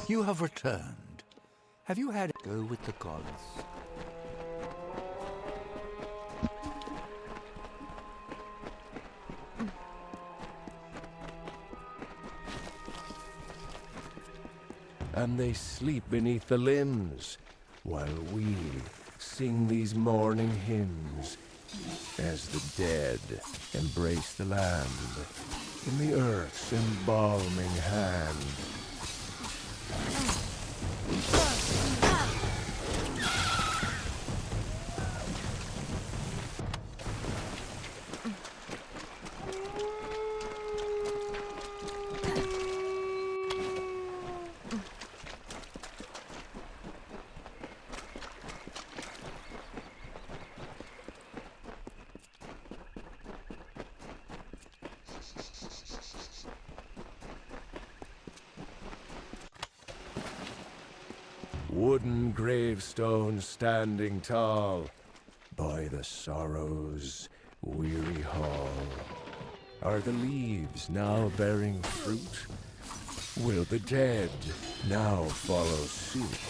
You have returned. Have you had a go with the gods? And they sleep beneath the limbs, while we sing these mourning hymns, as the dead embrace the land in the earth's embalming hand. Wooden gravestones standing tall by the sorrow's weary hall. Are the leaves now bearing fruit? Will the dead now follow suit?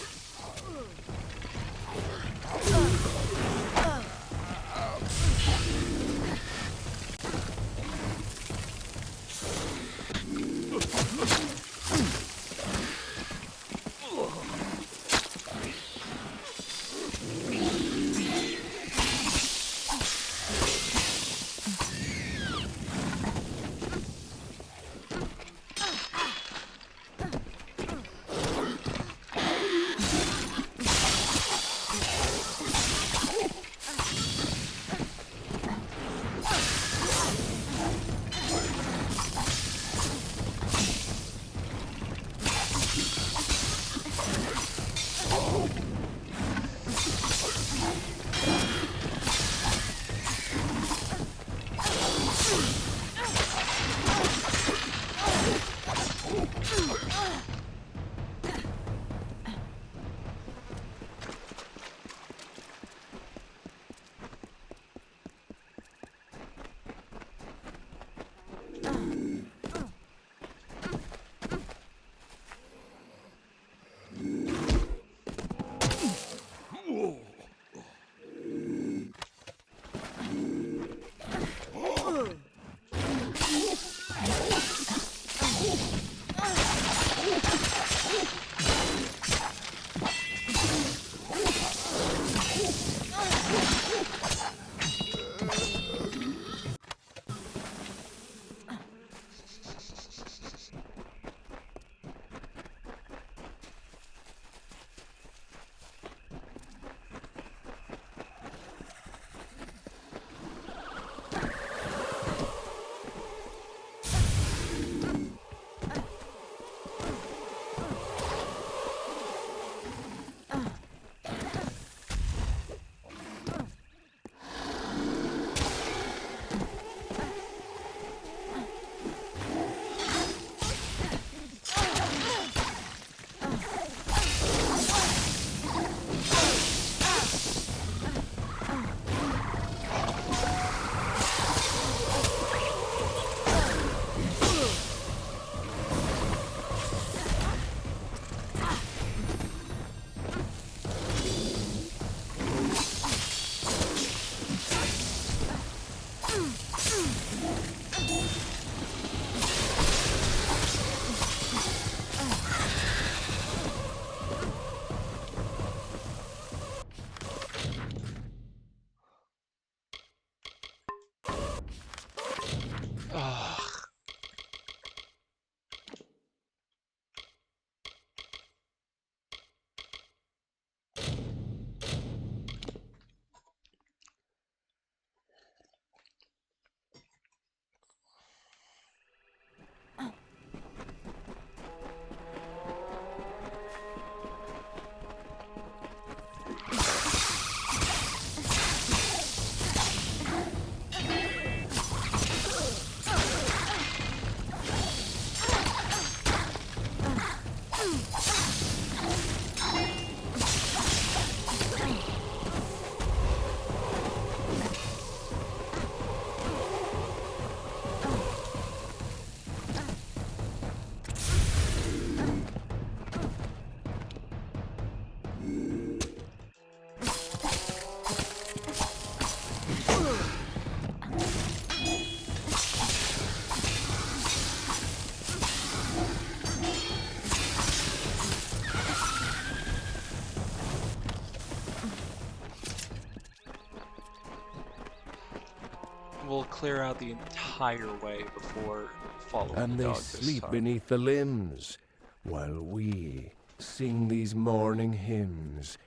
We'll clear out the entire way before following And the they dog this sleep time. beneath the limbs, while we sing these morning hymns,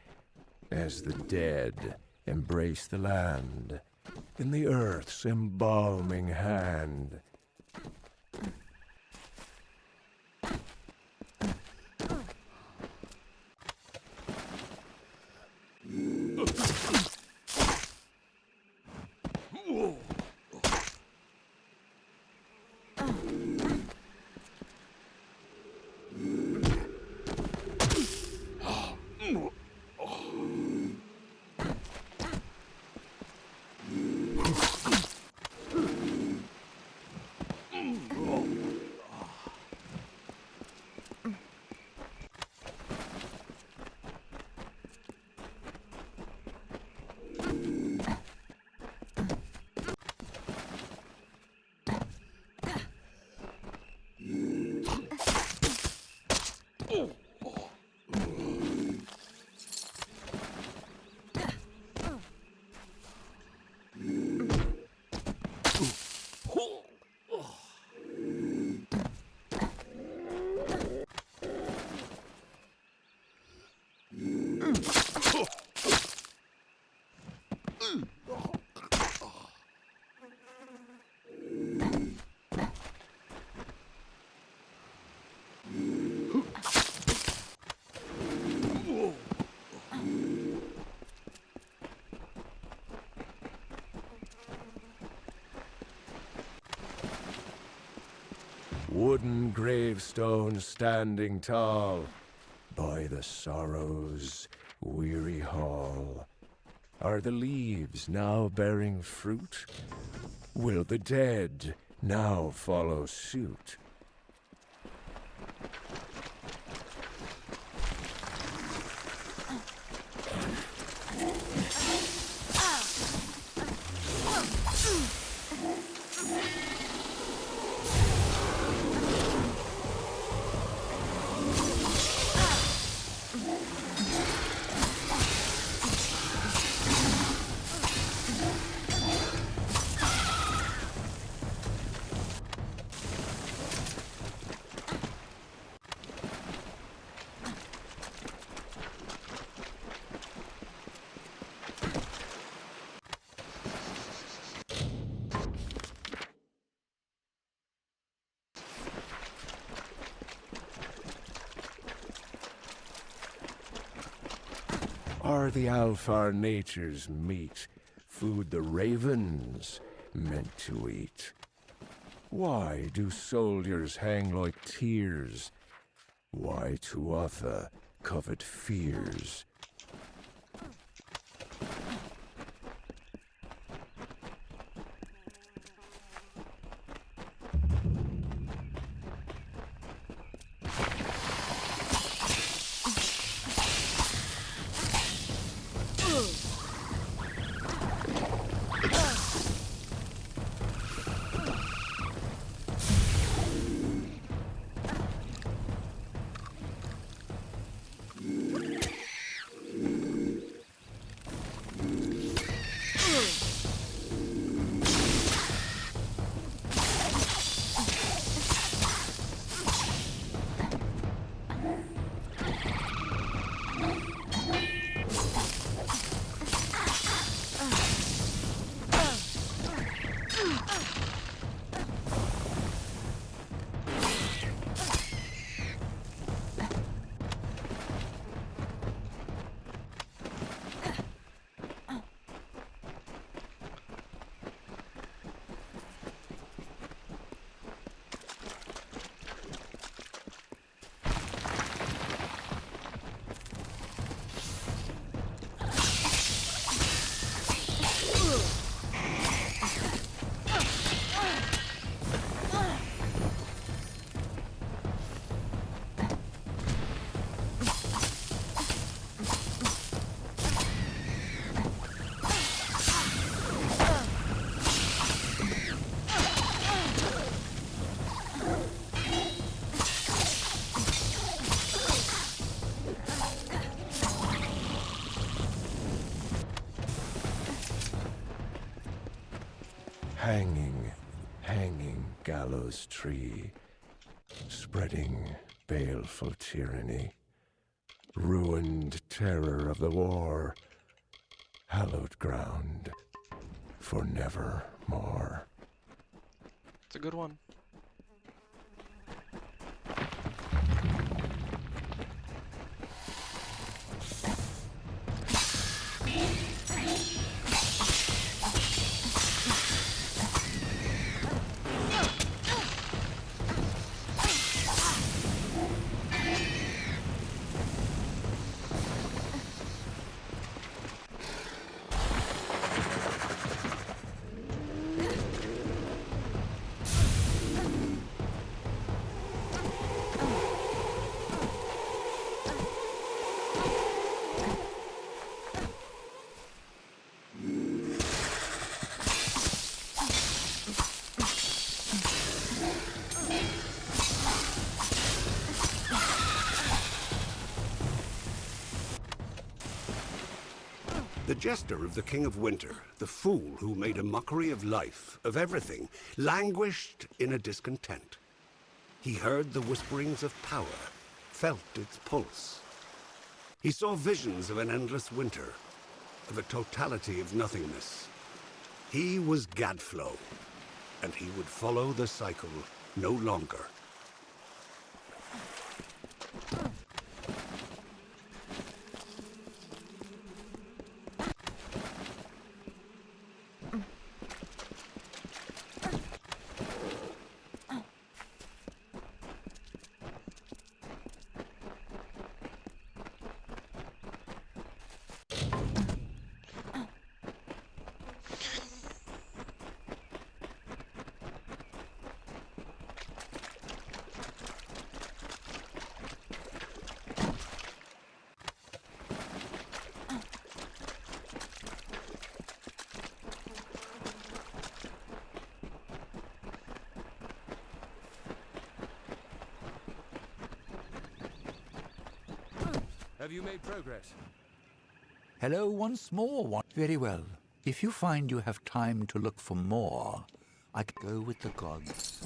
as the dead embrace the land in the earth's embalming hand. Wooden gravestones standing tall by the sorrow's weary hall. Are the leaves now bearing fruit? Will the dead now follow suit? Are the Alfar nature's meat food the ravens meant to eat? Why do soldiers hang like tears? Why Tuatha covet fears? hanging, hanging gallows tree, spreading baleful tyranny, ruined terror of the war, hallowed ground for nevermore. It's a good one. The jester of the King of Winter, the fool who made a mockery of life, of everything, languished in a discontent. He heard the whisperings of power, felt its pulse. He saw visions of an endless winter, of a totality of nothingness. He was Gadflow, and he would follow the cycle no longer. Have you made progress? Hello once more. Very well. If you find you have time to look for more, I could go with the gods.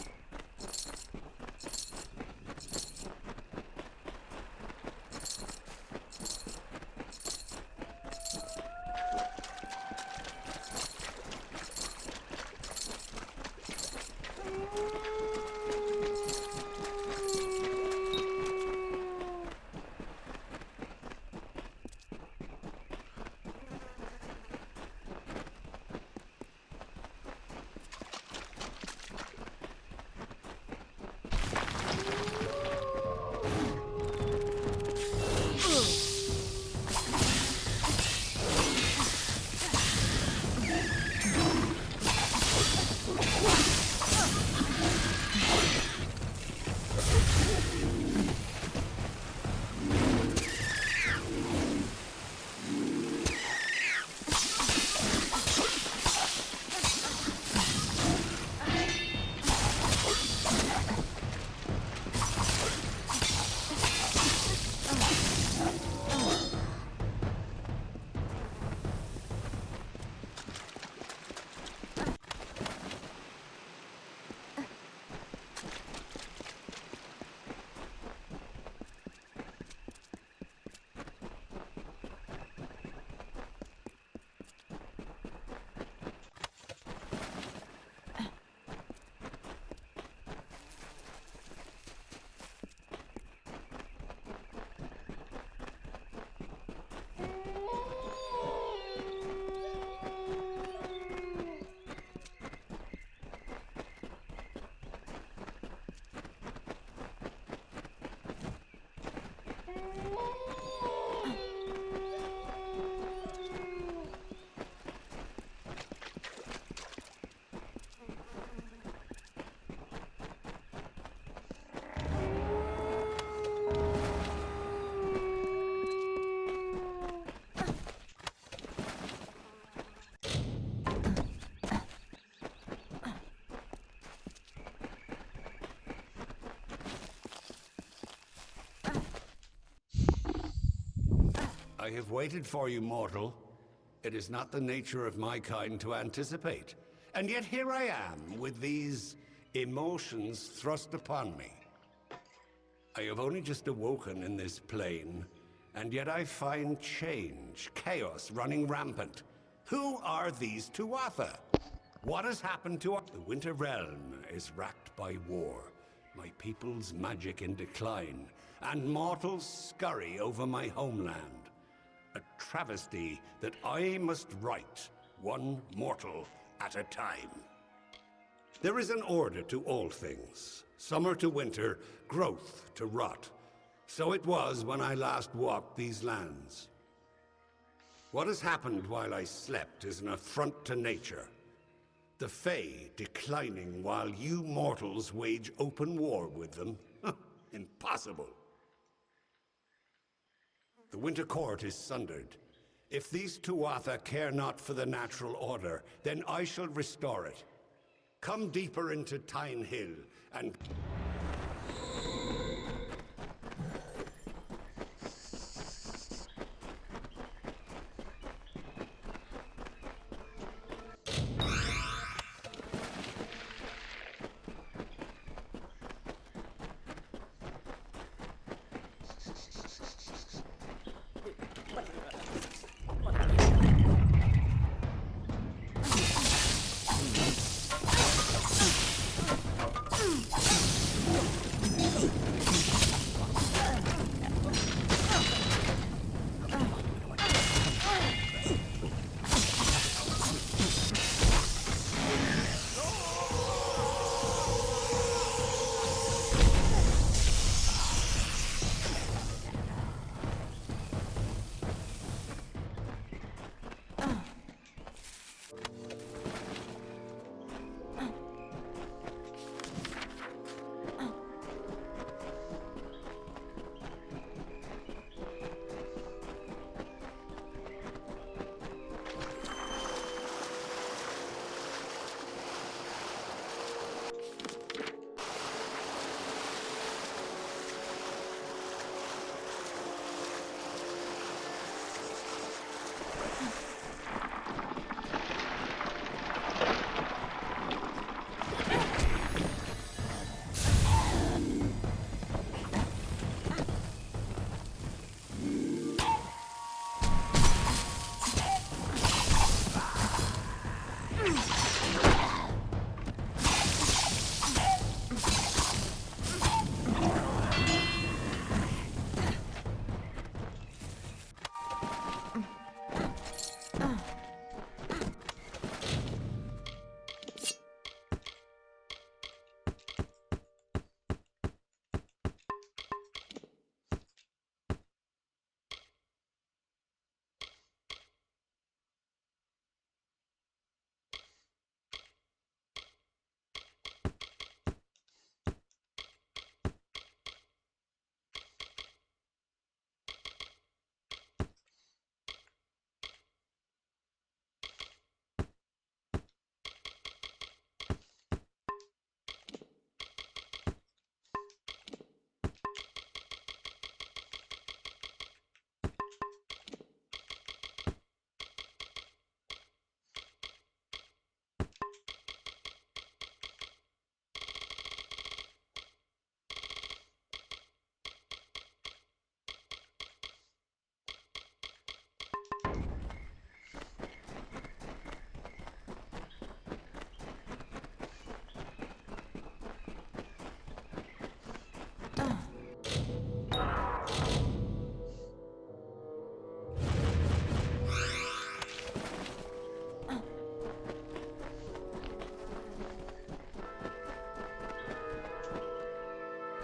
I have waited for you, mortal. It is not the nature of my kind to anticipate. And yet here I am, with these emotions thrust upon me. I have only just awoken in this plane, and yet I find change, chaos running rampant. Who are these Tuatha? What has happened to us? The Winter Realm is racked by war, my people's magic in decline, and mortals scurry over my homeland. A travesty that I must right, one mortal at a time. There is an order to all things, summer to winter, growth to rot. So it was when I last walked these lands. What has happened while I slept is an affront to nature. The Fae declining while you mortals wage open war with them? Impossible. The Winter Court is sundered. If these Tuatha care not for the natural order, then I shall restore it. Come deeper into Tyne Hill, and...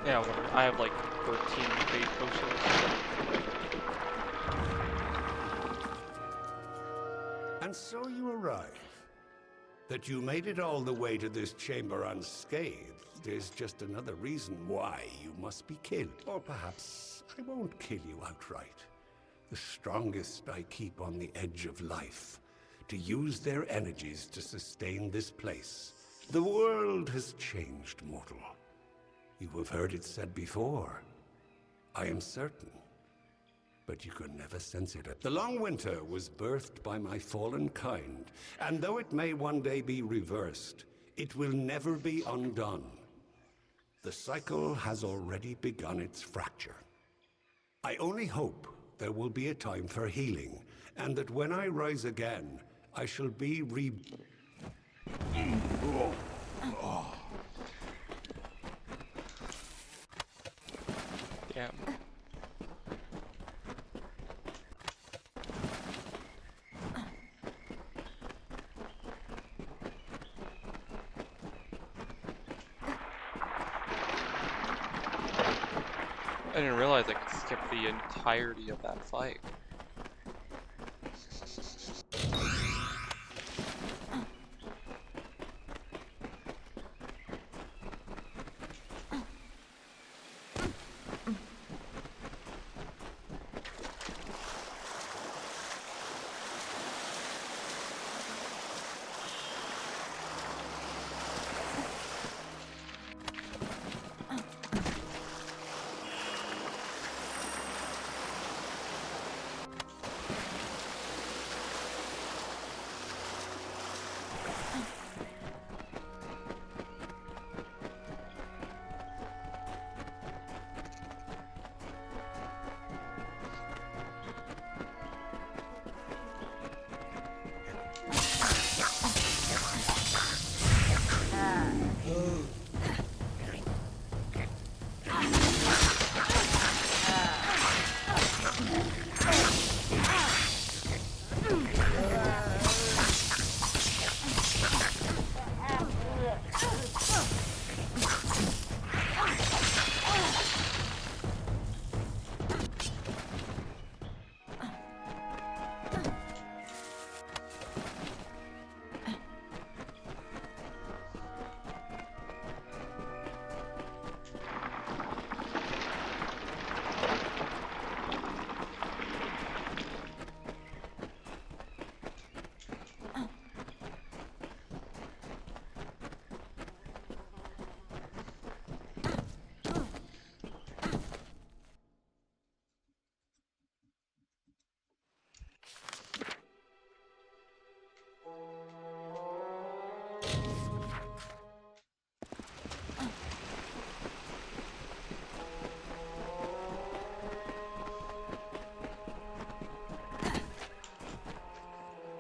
Yeah, I have like 13 fate potions. And so you arrive. That you made it all the way to this chamber unscathed is just another reason why you must be killed. Or perhaps I won't kill you outright. The strongest I keep on the edge of life, to use their energies to sustain this place. The world has changed, mortal. You have heard it said before. I am certain. but you could never sense it. The long winter was birthed by my fallen kind, and though it may one day be reversed, it will never be undone. The cycle has already begun its fracture. I only hope there will be a time for healing, and that when I rise again, I shall be Damn. I didn't realize I could skip the entirety of that fight.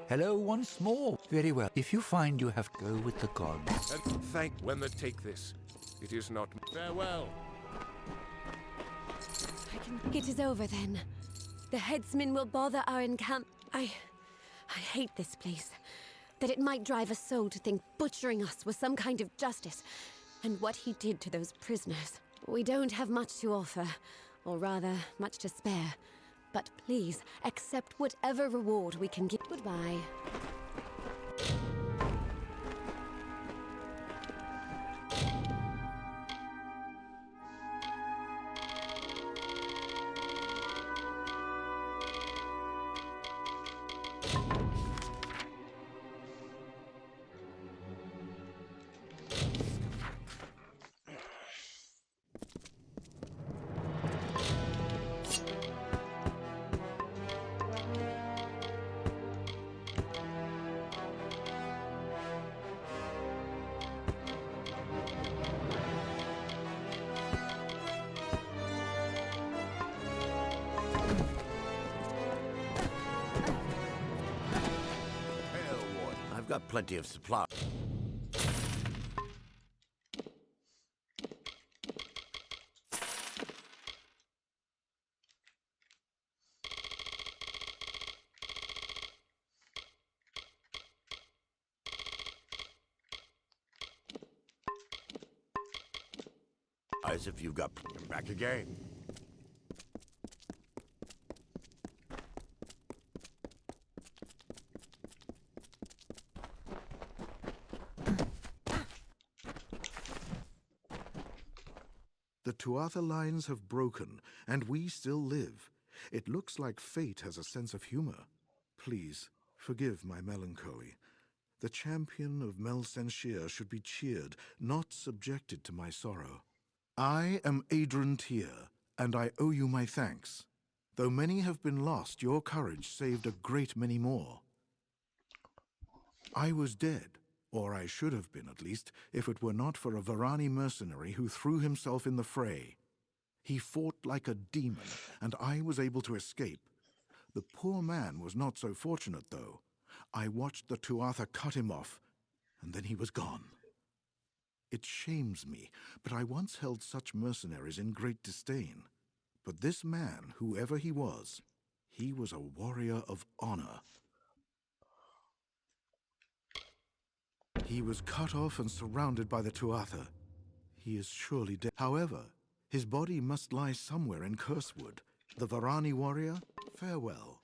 Hello once more. Very well. If you find you have to go with the gods. And thank when they take this. It is not farewell. It is over then. The headsman will bother our encamp. I hate this place. That it might drive a soul to think butchering us was some kind of justice. And what he did to those prisoners. We don't have much to offer. Or rather, much to spare. But please, accept whatever reward we can give. Goodbye. I've got plenty of supply. As if you've got come back again. The Tuatha lines have broken, and we still live. It looks like fate has a sense of humor. Please, forgive my melancholy. The champion of Mel Senshir should be cheered, not subjected to my sorrow. I am Adrian Tyr, and I owe you my thanks. Though many have been lost, your courage saved a great many more. I was dead, or I should have been at least, if it were not for a Varani mercenary who threw himself in the fray. He fought like a demon, and I was able to escape. The poor man was not so fortunate, though. I watched the Tuatha cut him off, and then he was gone. It shames me, but I once held such mercenaries in great disdain. But this man, whoever he was a warrior of honor. He was cut off and surrounded by the Tuatha. He is surely dead. However, his body must lie somewhere in Cursewood. The Varani warrior, farewell.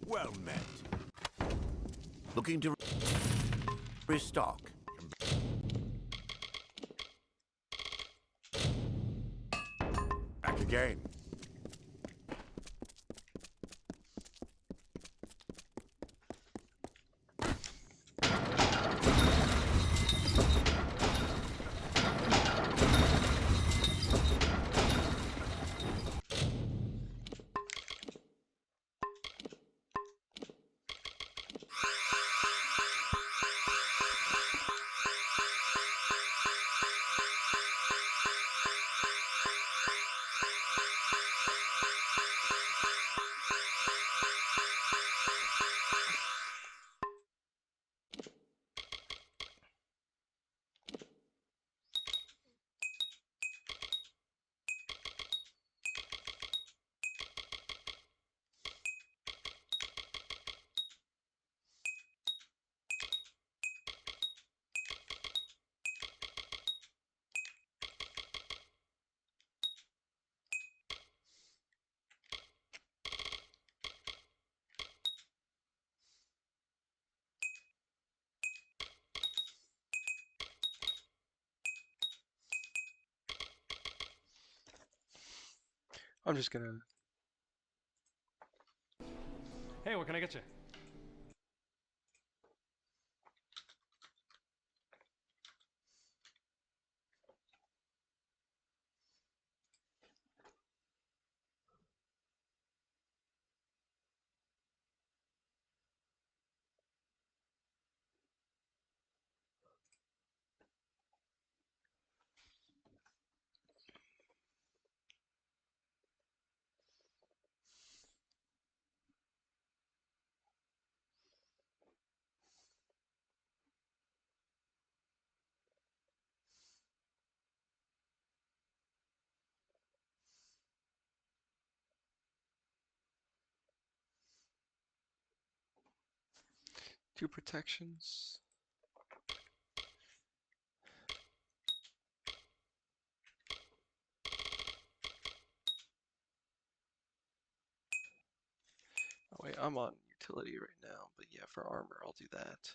Well met. Looking to restock. Back again. I'm just gonna. Hey, what can I get you? Two protections. Oh wait, I'm on utility right now, but yeah, for armor, I'll do that.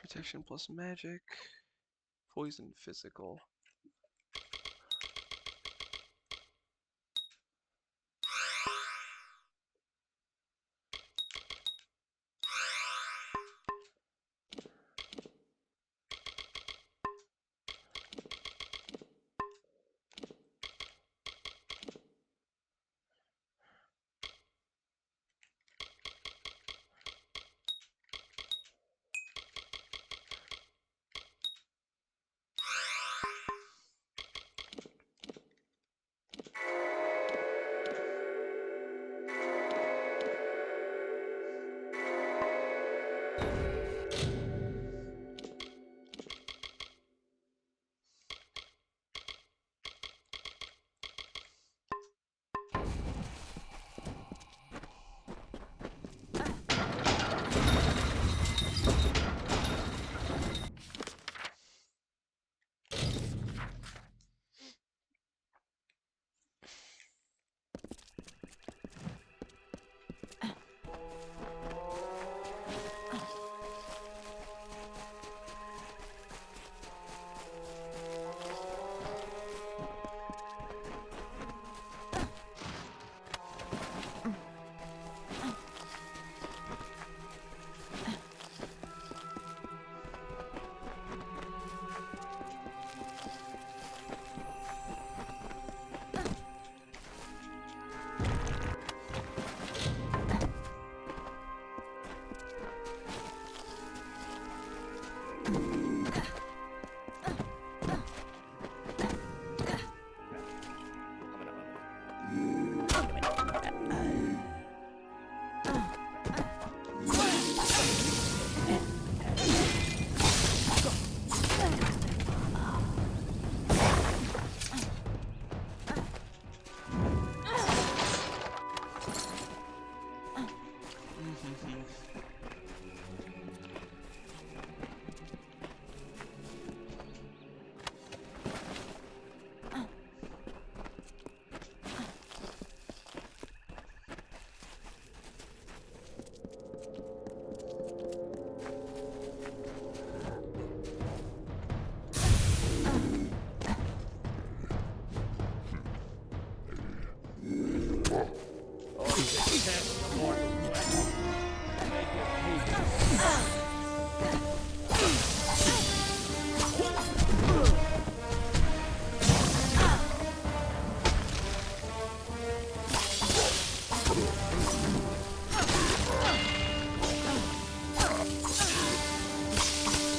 Protection plus magic. Poison physical.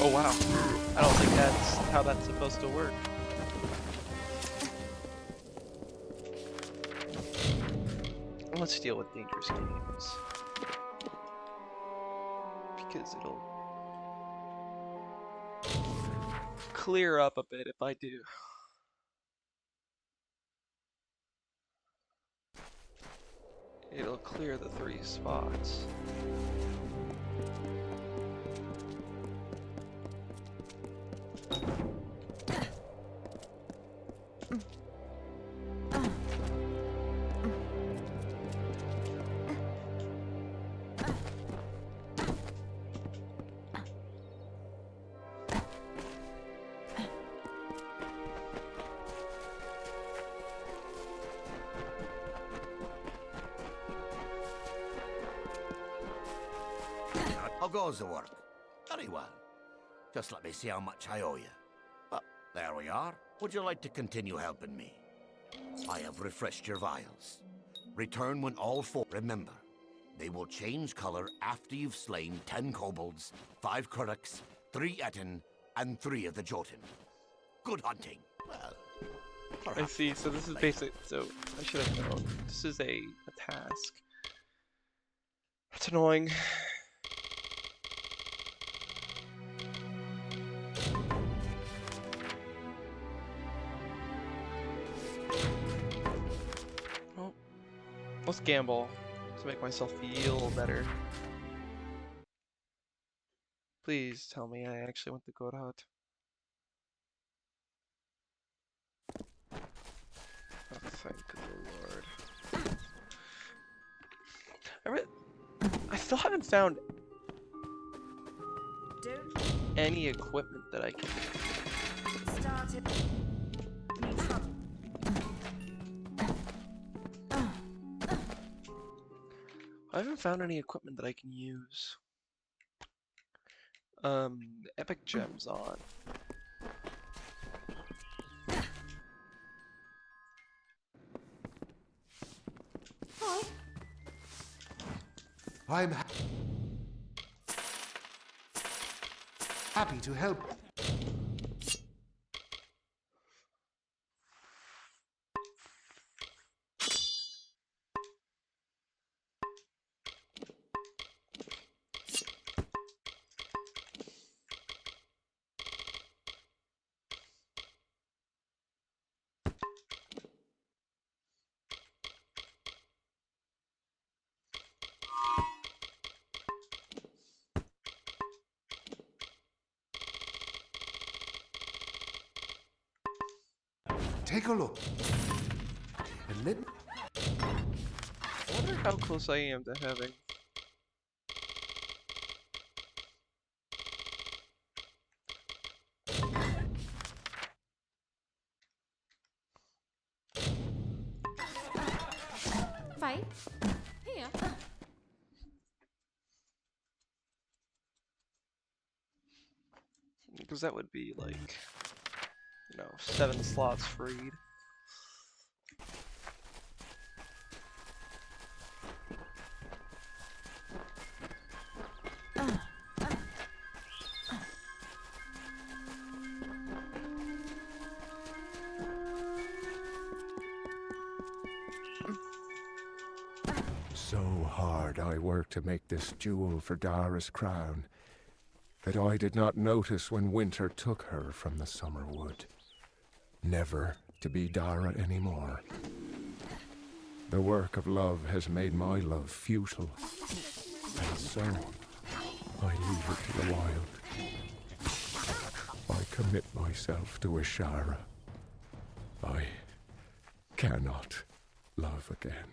Oh wow. I don't think that's how that's supposed to work. Let's deal with dangerous games. Because it'll clear up a bit if I do. It'll clear the 3 spots. How goes the work? Very well. Just let me see how much I owe you. Well, there we are. Would you like to continue helping me? I have refreshed your vials. Return when all 4. Remember, they will change color after you've slain 10 kobolds, 5 Kuraks, 3 Etin, and 3 of the Jotun. Good hunting. Well, I see, so this is basic, so I should have known. This is a task. That's annoying. Well, let's gamble to make myself feel better. Please tell me I actually went to Godhut. Oh, thank the Lord. I still haven't found any equipment that I can. I haven't found any equipment that I can use. Epic gems on. I'm happy to help. Take a look. And let I wonder how close I am to having. Fight. Here. Because that would be like, 7 slots freed. So hard I worked to make this jewel for Dara's crown that I did not notice when winter took her from the summer wood. Never to be Dara anymore. The work of love has made my love futile, and so I leave it to the wild. I commit myself to Ishara. I cannot love again.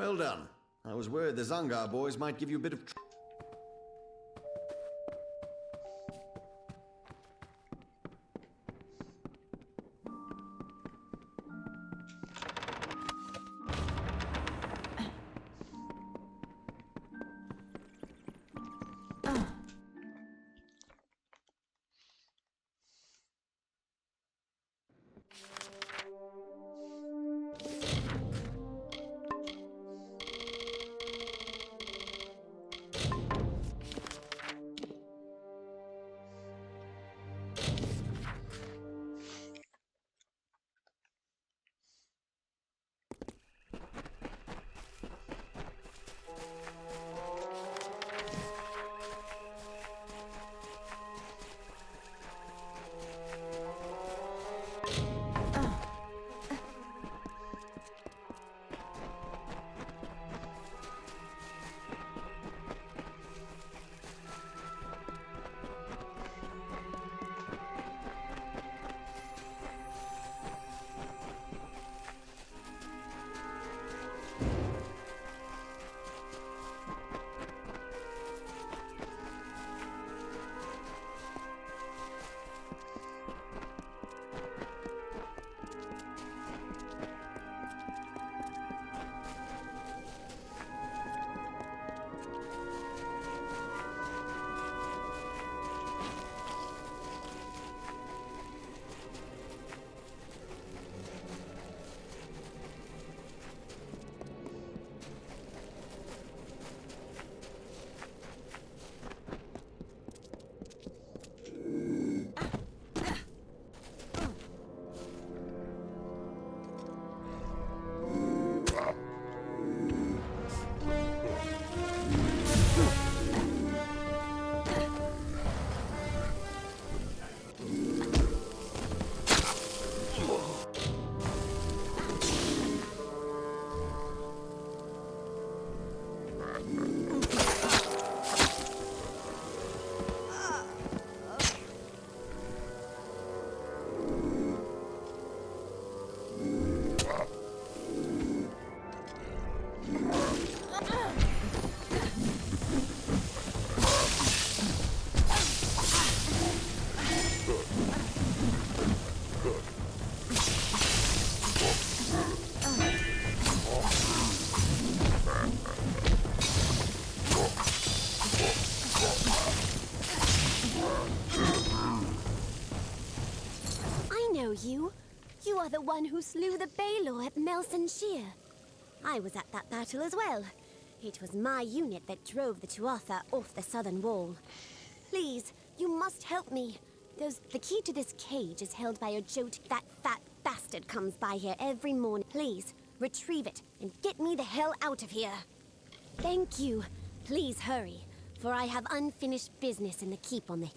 Well done. I was worried the Zangar boys might give you a bit of trouble. You? You are the one who slew the Baelor at Melson Shear. I was at that battle as well. It was my unit that drove the Tuatha off the southern wall. Please, you must help me. The key to this cage is held by a jote. That fat bastard comes by here every morning. Please, retrieve it and get me the hell out of here. Thank you. Please hurry, for I have unfinished business in the keep on the...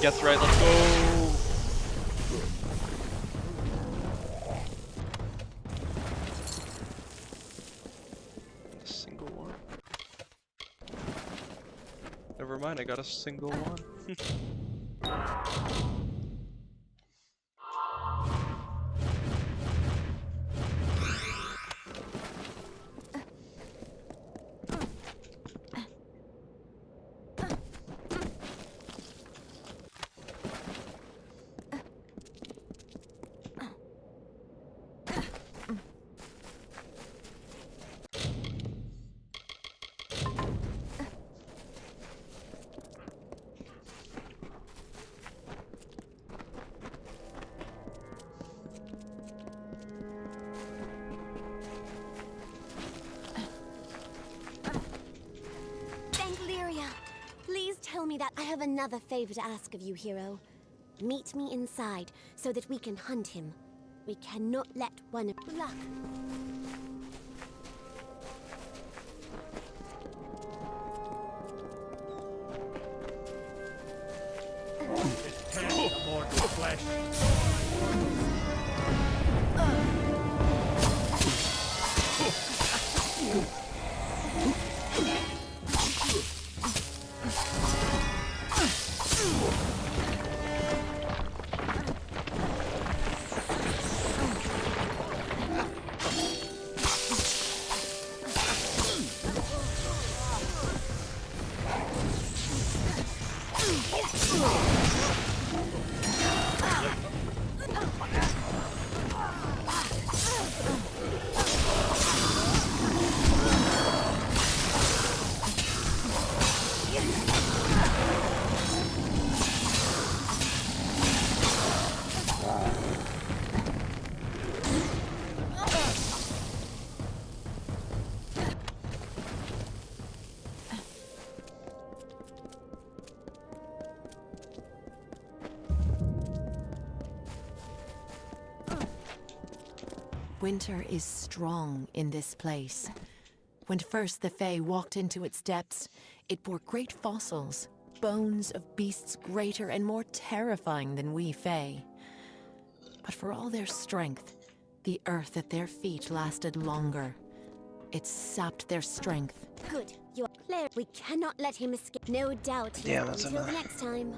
Guess right, let's go! A single one. Never mind, I got a single one. me that. I have another favor to ask of you, hero. Meet me inside so that we can hunt him. We cannot let one of luck. Winter is strong in this place. When first the Fae walked into its depths, it bore great fossils, bones of beasts greater and more terrifying than we Fae. But for all their strength, the earth at their feet lasted longer. It sapped their strength. Good. You are clear. We cannot let him escape. No doubt. Yeah, that's Until enough. the next time.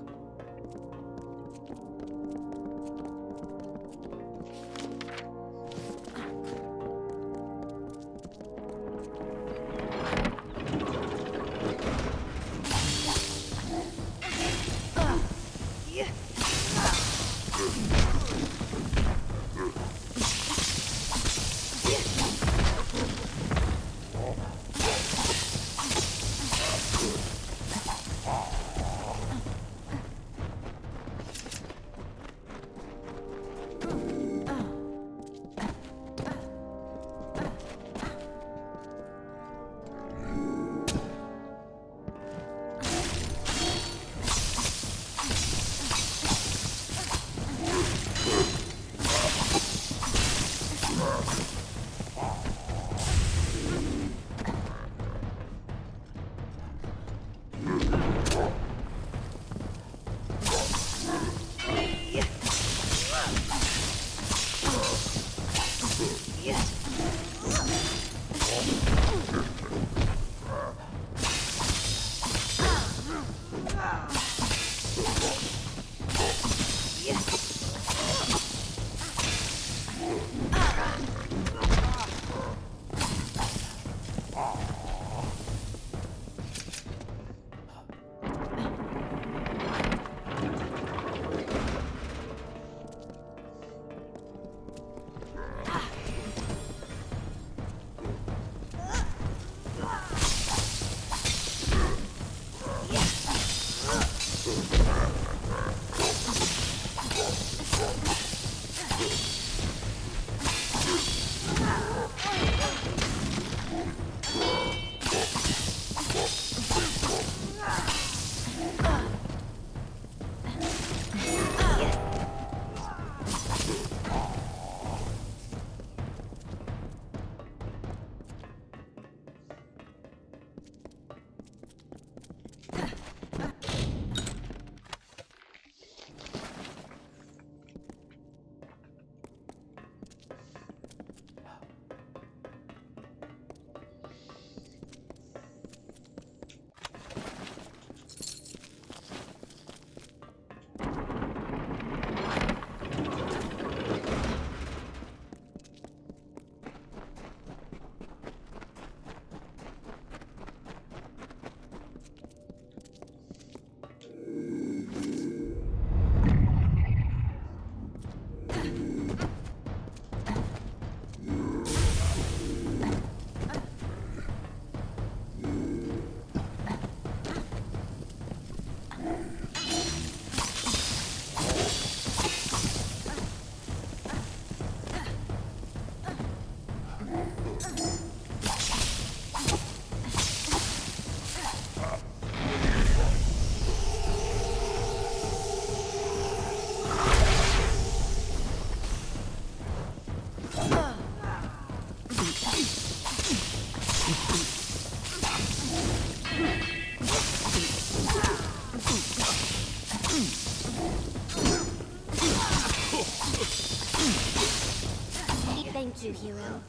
Thank you, hero.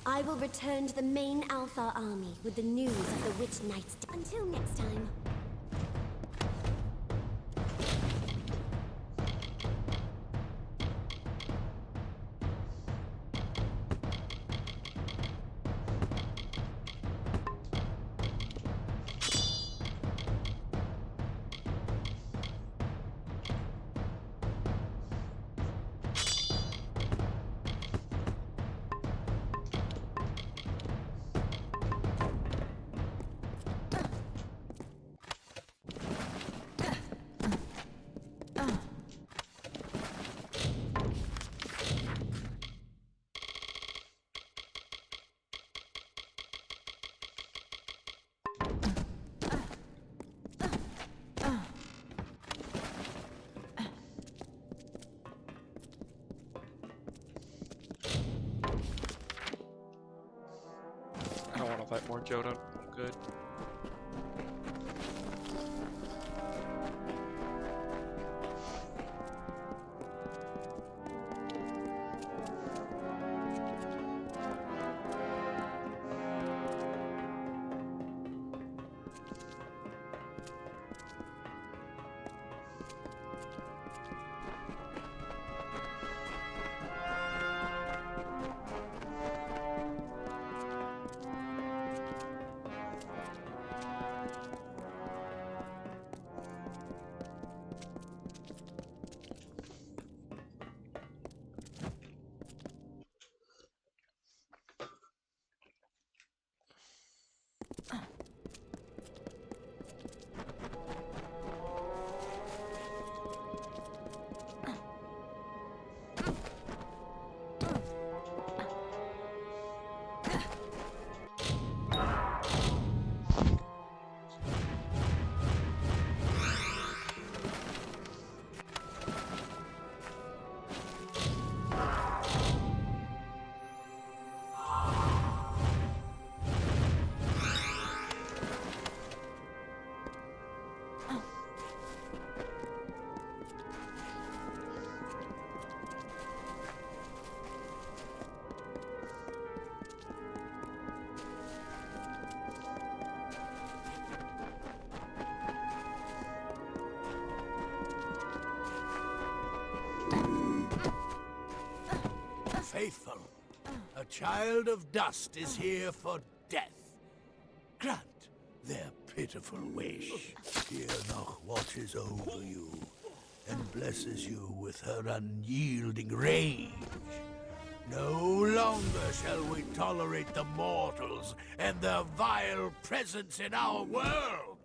I will return to the main Alpha army with the news of the Witch Knight's. Until next time. I don't want to fight more Jodan. I'm good. Faithful, a child of dust is here for death. Grant their pitiful wish. Tirnoch watches over you and blesses you with her unyielding rage. No longer shall we tolerate the mortals and their vile presence in our world.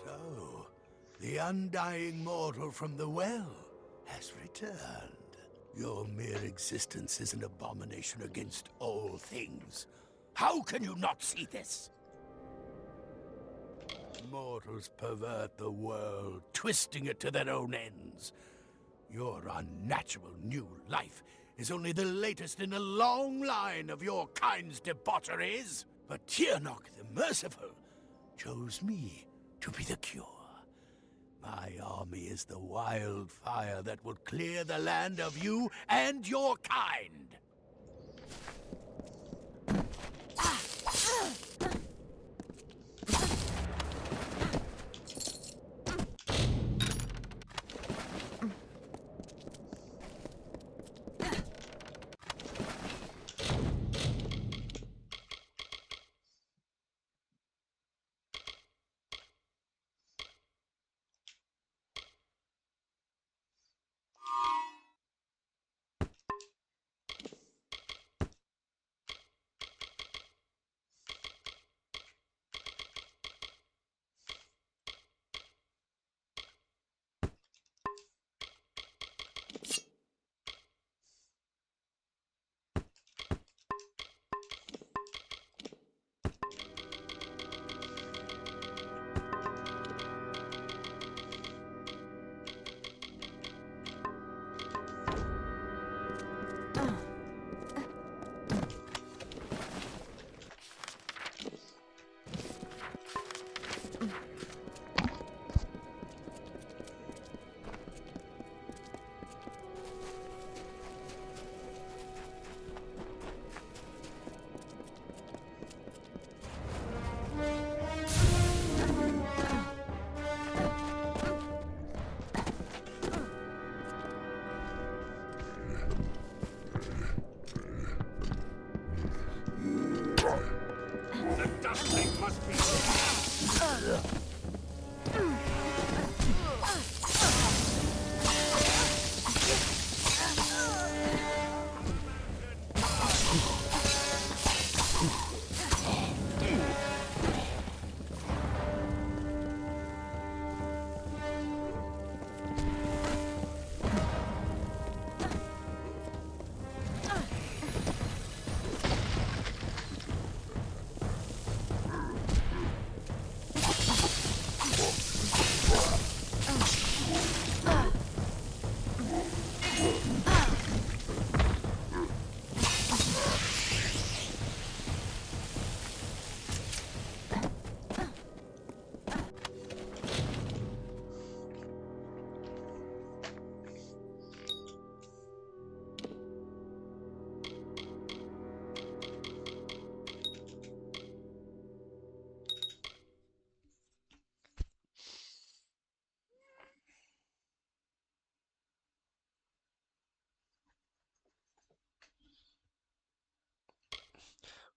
So, the undying mortal from the well has returned. Your mere existence is an abomination against all things. How can you not see this? Mortals pervert the world, twisting it to their own ends. Your unnatural new life is only the latest in a long line of your kind's debaucheries. But Tirnoch the Merciful chose me to be the cure. My army is the wildfire that will clear the land of you and your kind.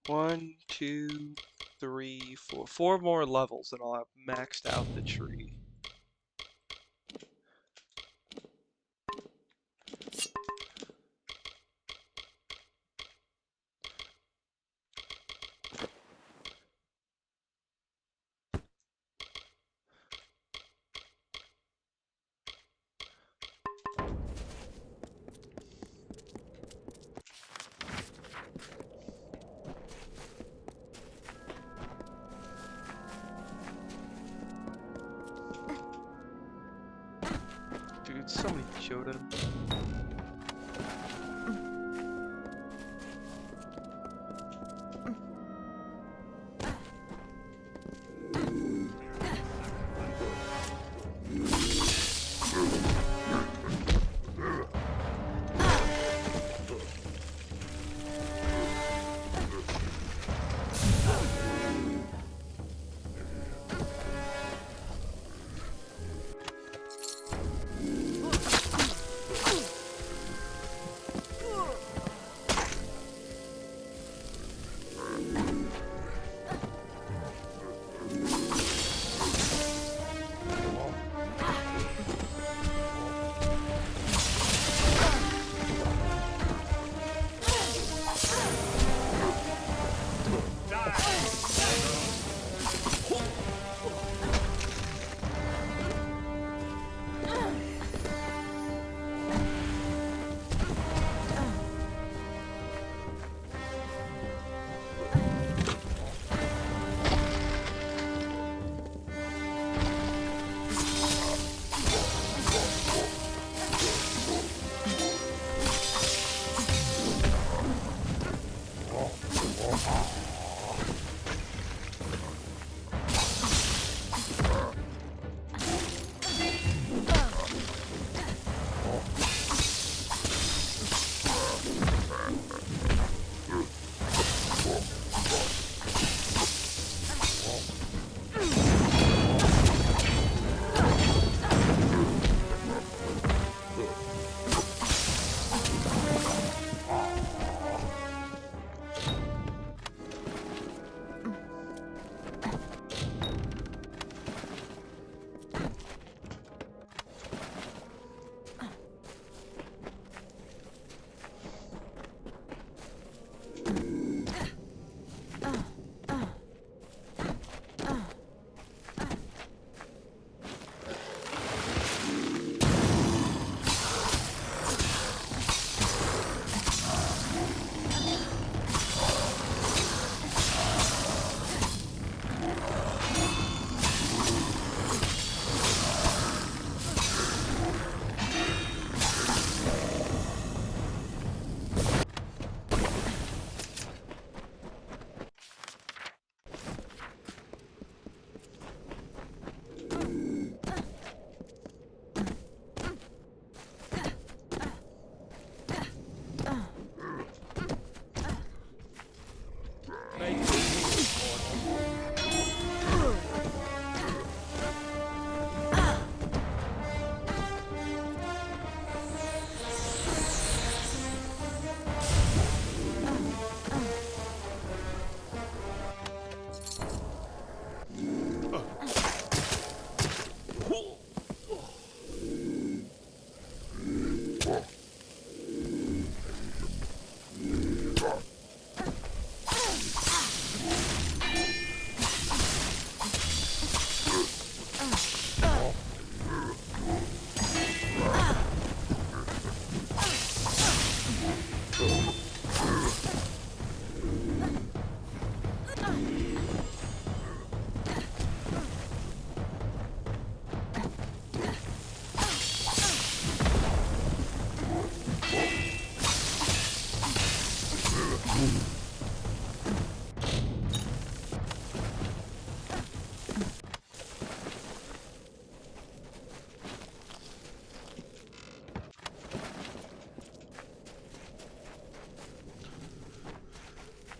1, 2, 3, 4. 4 more levels and I'll have maxed out the tree. Dude, so many Jotuns.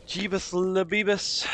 Jeebus Labibus.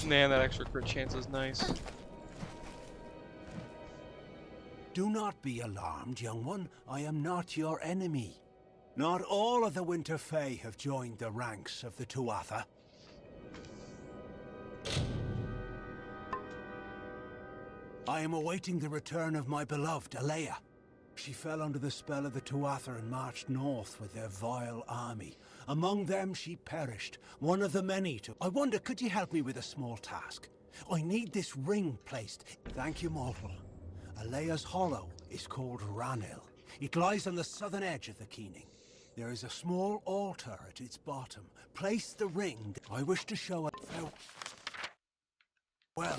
Man, that extra crit chance is nice. Do not be alarmed, young one. I am not your enemy. Not all of the Winter Fae have joined the ranks of the Tuatha. I am awaiting the return of my beloved Alea. She fell under the spell of the Tuatha and marched north with their vile army. Among them she perished, one of the many to... I wonder, could you help me with a small task? I need this ring placed. Thank you, mortal. Alea's hollow is called Ranil. It lies on the southern edge of the Keening. There is a small altar at its bottom. Place the ring. I wish to show it. Well.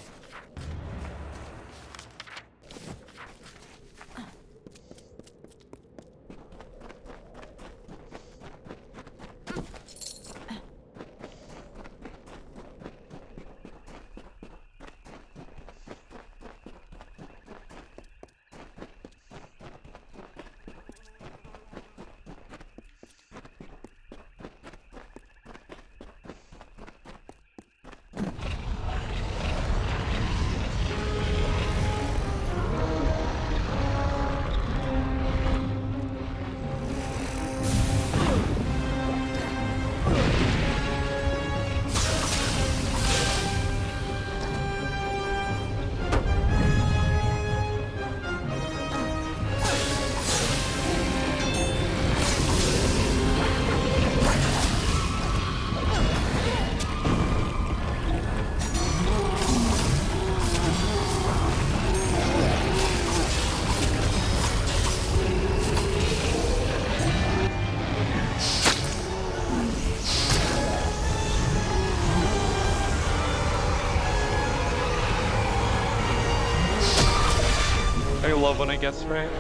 I love when it gets right.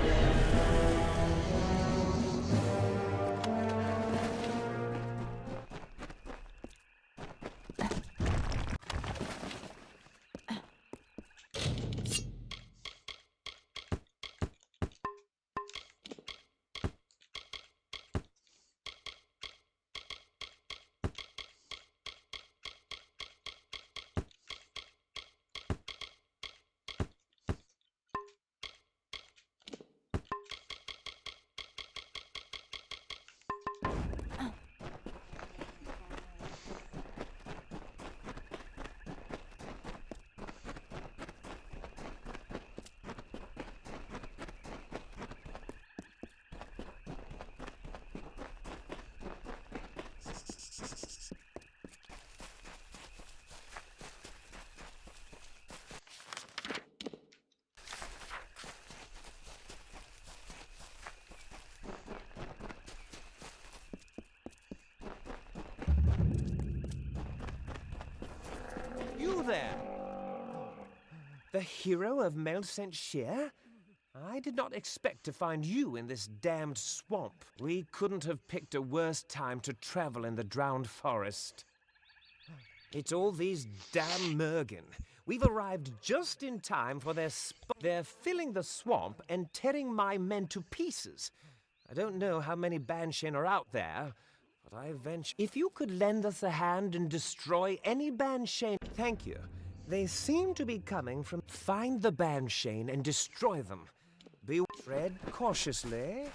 You there! The hero of Mel-St. Shear? I did not expect to find you in this damned swamp. We couldn't have picked a worse time to travel in the drowned forest. It's all these damn Mergen. We've arrived just in time for their They're filling the swamp and tearing my men to pieces. I don't know how many Banshin are out there, but I venture... If you could lend us a hand and destroy any Banshin... Thank you. They seem to be coming from... Find the Banshin and destroy them. Tread cautiously.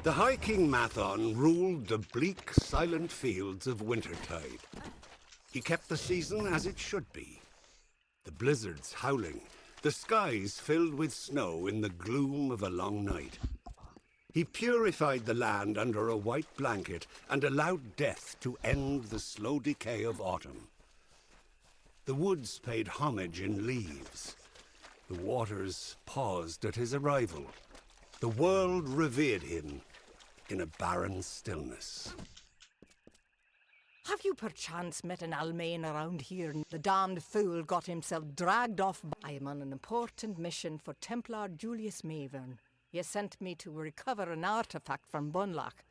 The High King Mathon ruled the bleak, silent fields of Wintertide. He kept the season as it should be. The blizzards howling, the skies filled with snow in the gloom of a long night. He purified the land under a white blanket and allowed death to end the slow decay of autumn. The woods paid homage in leaves. The waters paused at his arrival. The world revered him in a barren stillness. Have you perchance met an Almain around here? The damned fool got himself dragged off. I am on an important mission for Templar Julius Mavern. He sent me to recover an artifact from Bunlock.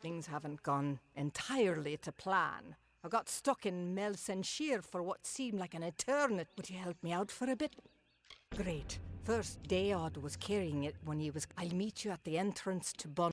Things haven't gone entirely to plan. I got stuck in Melsenshire for what seemed like an eternity. Would you help me out for a bit? Great. First, Daod was carrying it when he was... I'll meet you at the entrance to Bun...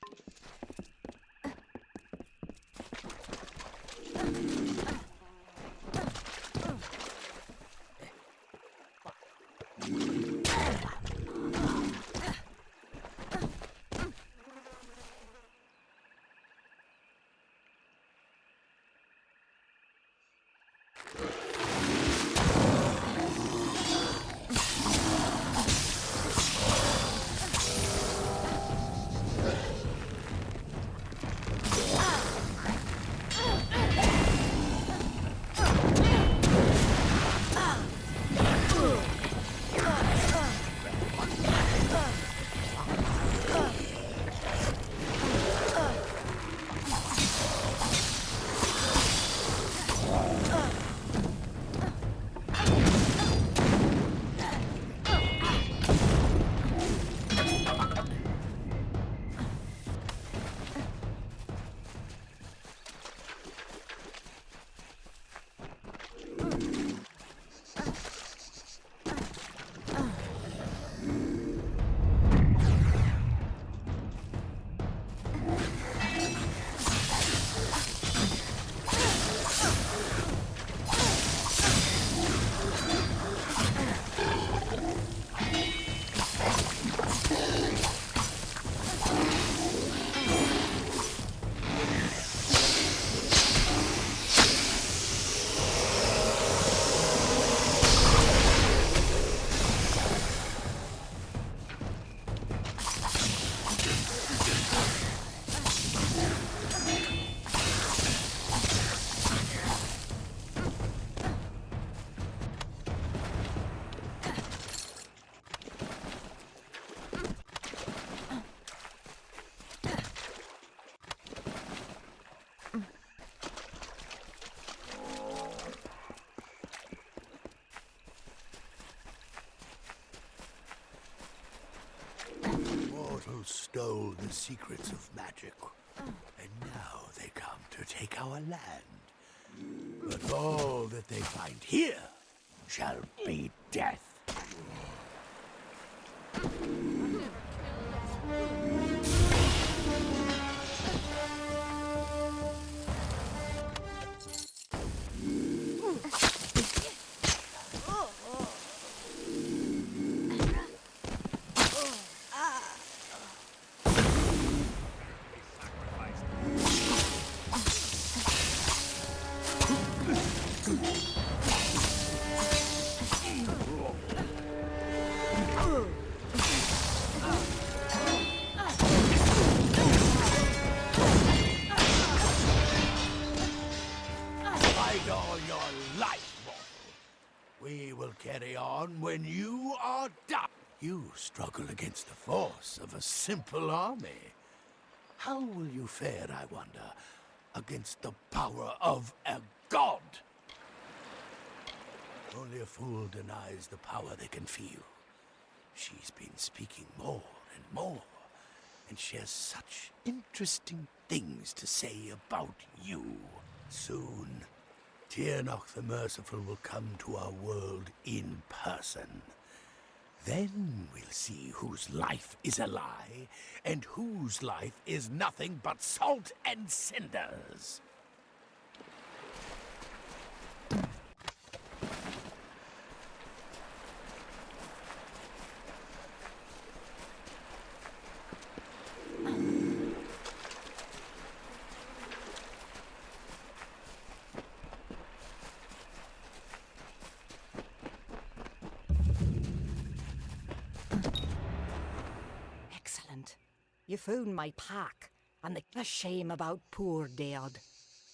Stole the secrets of magic, and now they come to take our land. But all that they find here shall be death. Carry on when you are done. You struggle against the force of a simple army. How will you fare, I wonder, against the power of a god? Only a fool denies the power they can feel. She's been speaking more and more, and she has such interesting things to say about you. Soon, Tiernach the Merciful will come to our world in person. Then we'll see whose life is a lie, and whose life is nothing but salt and cinders. You found my pack, and the shame about poor Dad.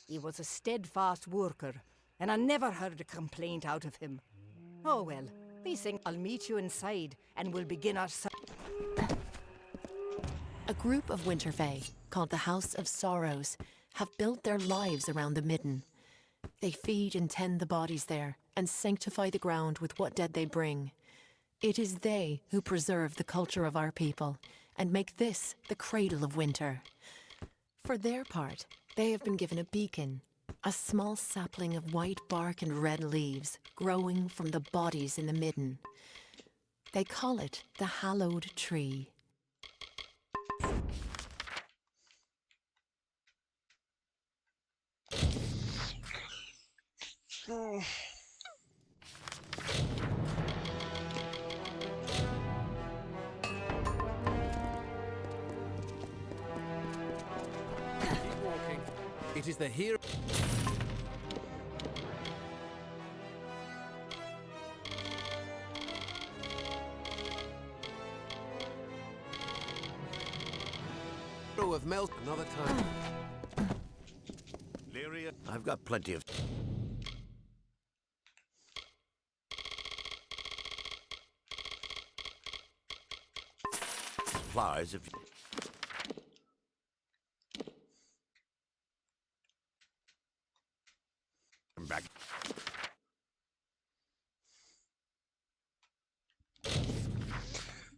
He was a steadfast worker, and I never heard a complaint out of him. Oh well, these things. I'll meet you inside, and we'll begin our. A group of Winter Fae, called the House of Sorrows, have built their lives around the Midden. They feed and tend the bodies there, and sanctify the ground with what dead they bring. It is they who preserve the culture of our people, and make this the cradle of winter. For their part, they have been given a beacon, a small sapling of white bark and red leaves, growing from the bodies in the Midden. They call it the Hallowed Tree. Keep walking. It is the hero. Of melt another time. Lyria, I've got plenty of... supplies if... I'm back.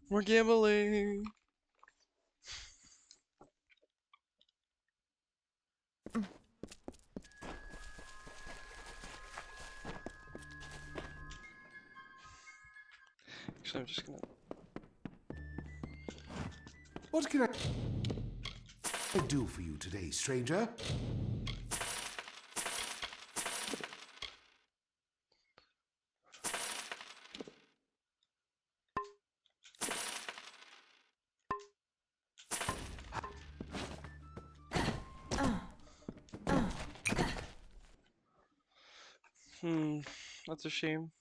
We're gambling. Actually, I'm just gonna. What can I do for you today, stranger? That's a shame.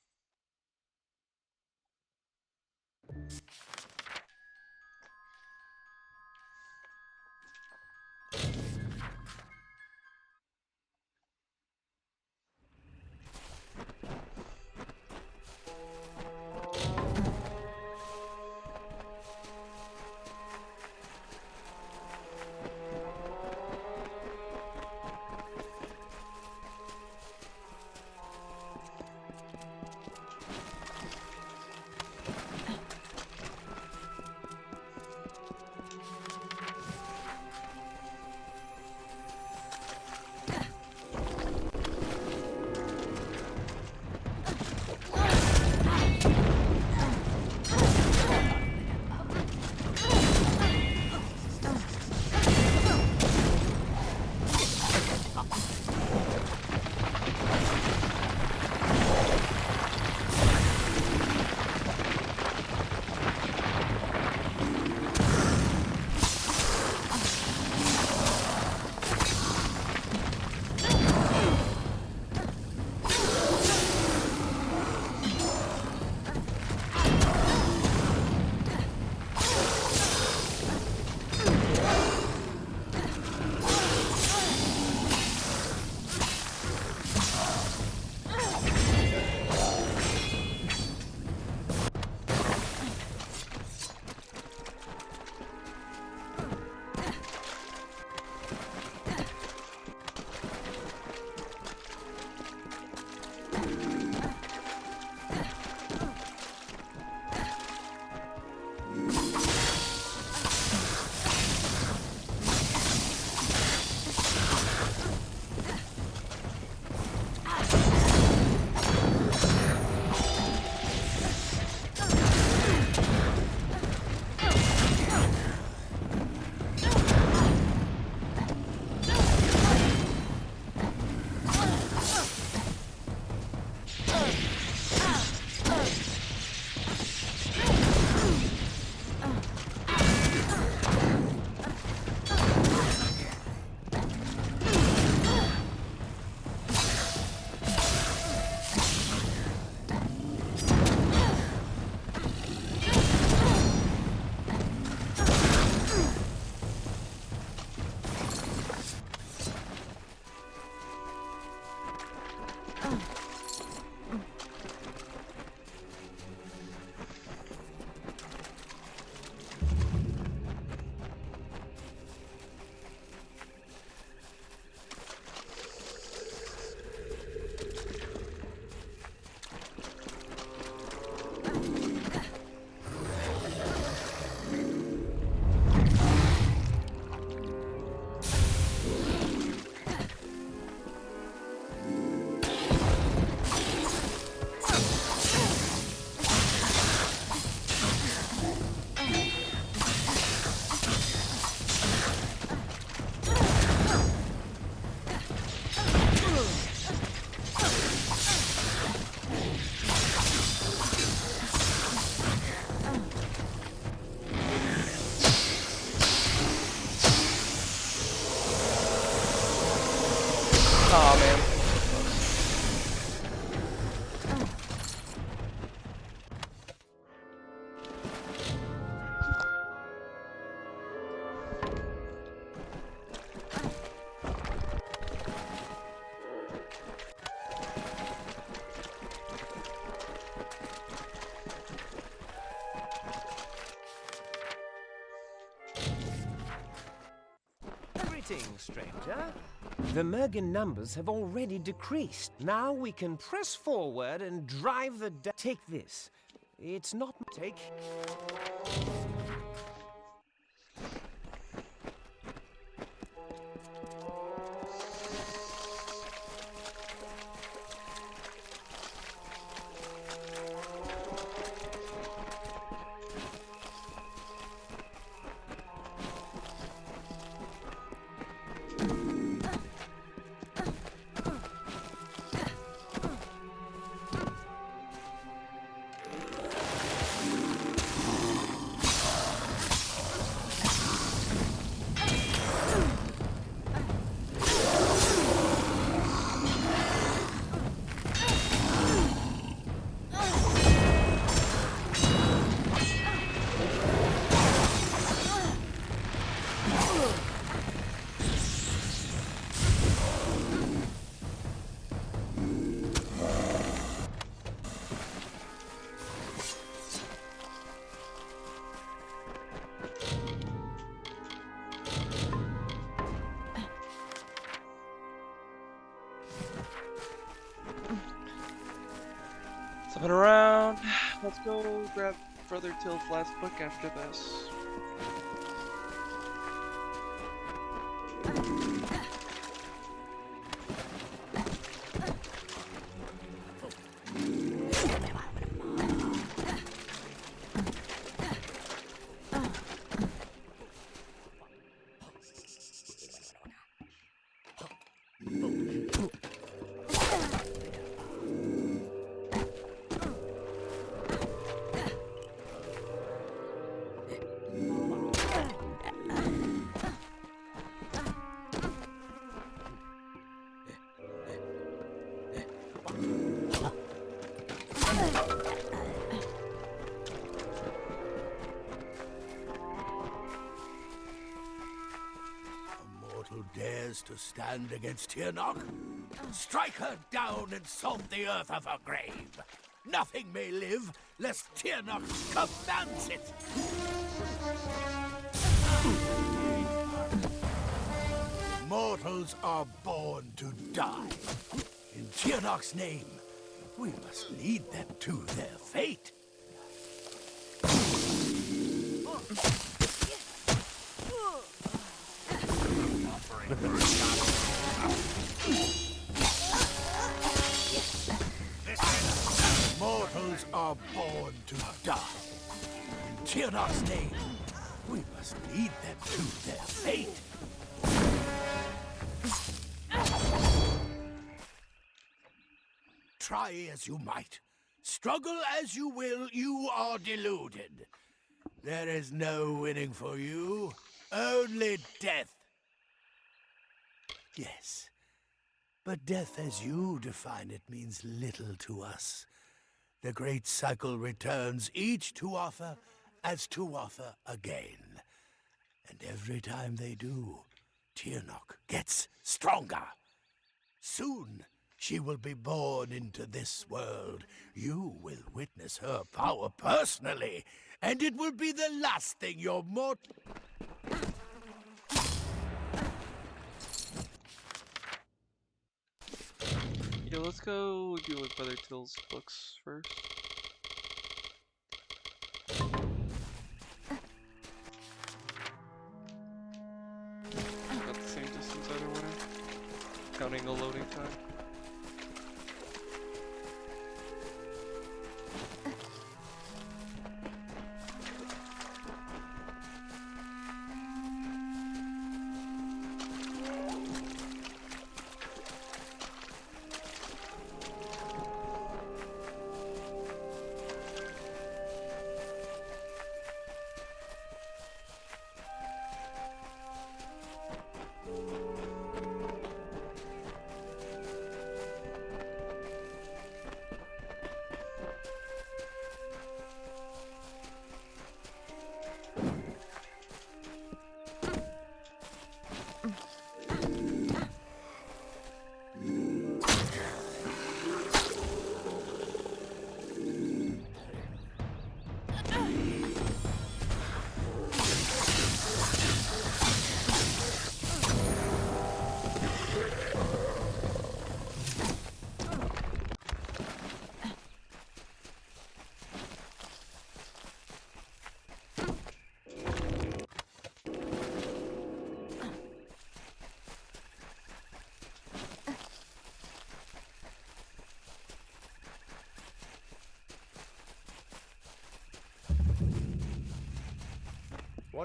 Oh man. Greetings, stranger. The Mergen numbers have already decreased. Now we can press forward and drive the... Take this. It's not... Take... Something around. Let's go grab Brother Till's last book after this. Who dares to stand against Tirnoch? Strike her down and salt the earth of her grave. Nothing may live lest Tirnoch commands it. Mortals are born to die. In Tirnoch's name, we must lead them to their fate. Mortals are born to die. In Tirnoch's name, we must lead them to their fate. Try as you might, struggle as you will, you are deluded. There is no winning for you, only death. Yes, but death as you define it means little to us. The great cycle returns, each to offer as to offer again. And every time they do, Tirnoch gets stronger. Soon, she will be born into this world. You will witness her power personally, and it will be the last thing your mortal... Yeah, let's go deal with Brother Till's books first. About the same distance either way, counting the loading time.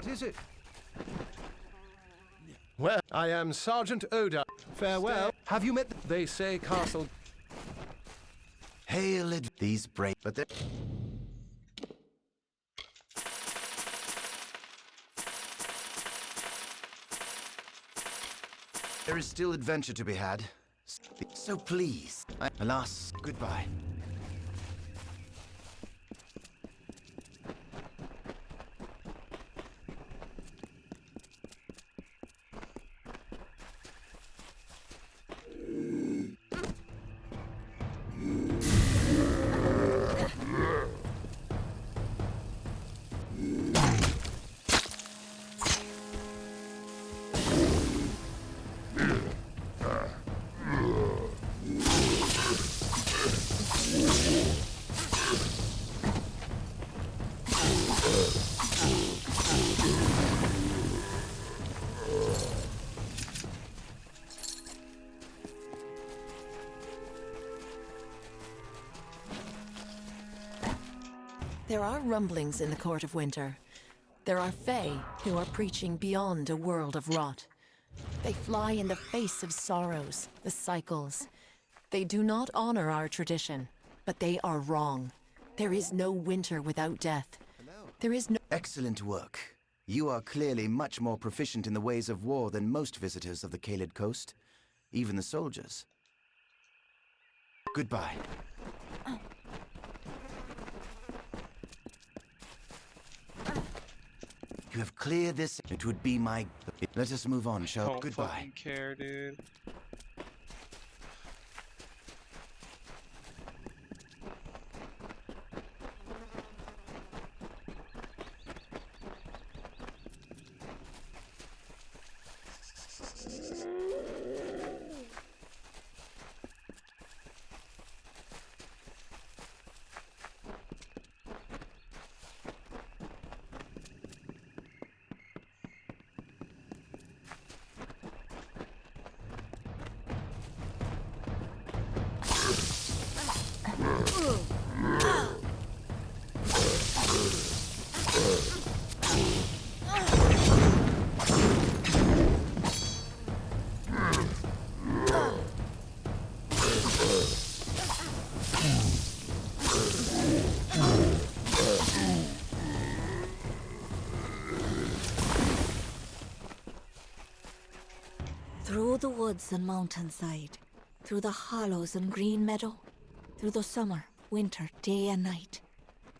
What is it? Well, I am Sergeant Oda. Farewell. Have you met? They say Castle. Hail it, these brave, but they there is still adventure to be had. So please, alas, goodbye. There are rumblings in the Court of Winter. There are Fae who are preaching beyond a world of rot. They fly in the face of sorrows, the cycles. They do not honor our tradition, but they are wrong. There is no winter without death. There is no— Excellent work. You are clearly much more proficient in the ways of war than most visitors of the Kaled Coast, even the soldiers. Goodbye. You have cleared this. It would be my... Let us move on, shall we? Don't Goodbye. fucking care, dude. Through the woods and mountainside, through the hollows and green meadow, through the summer, winter, day and night,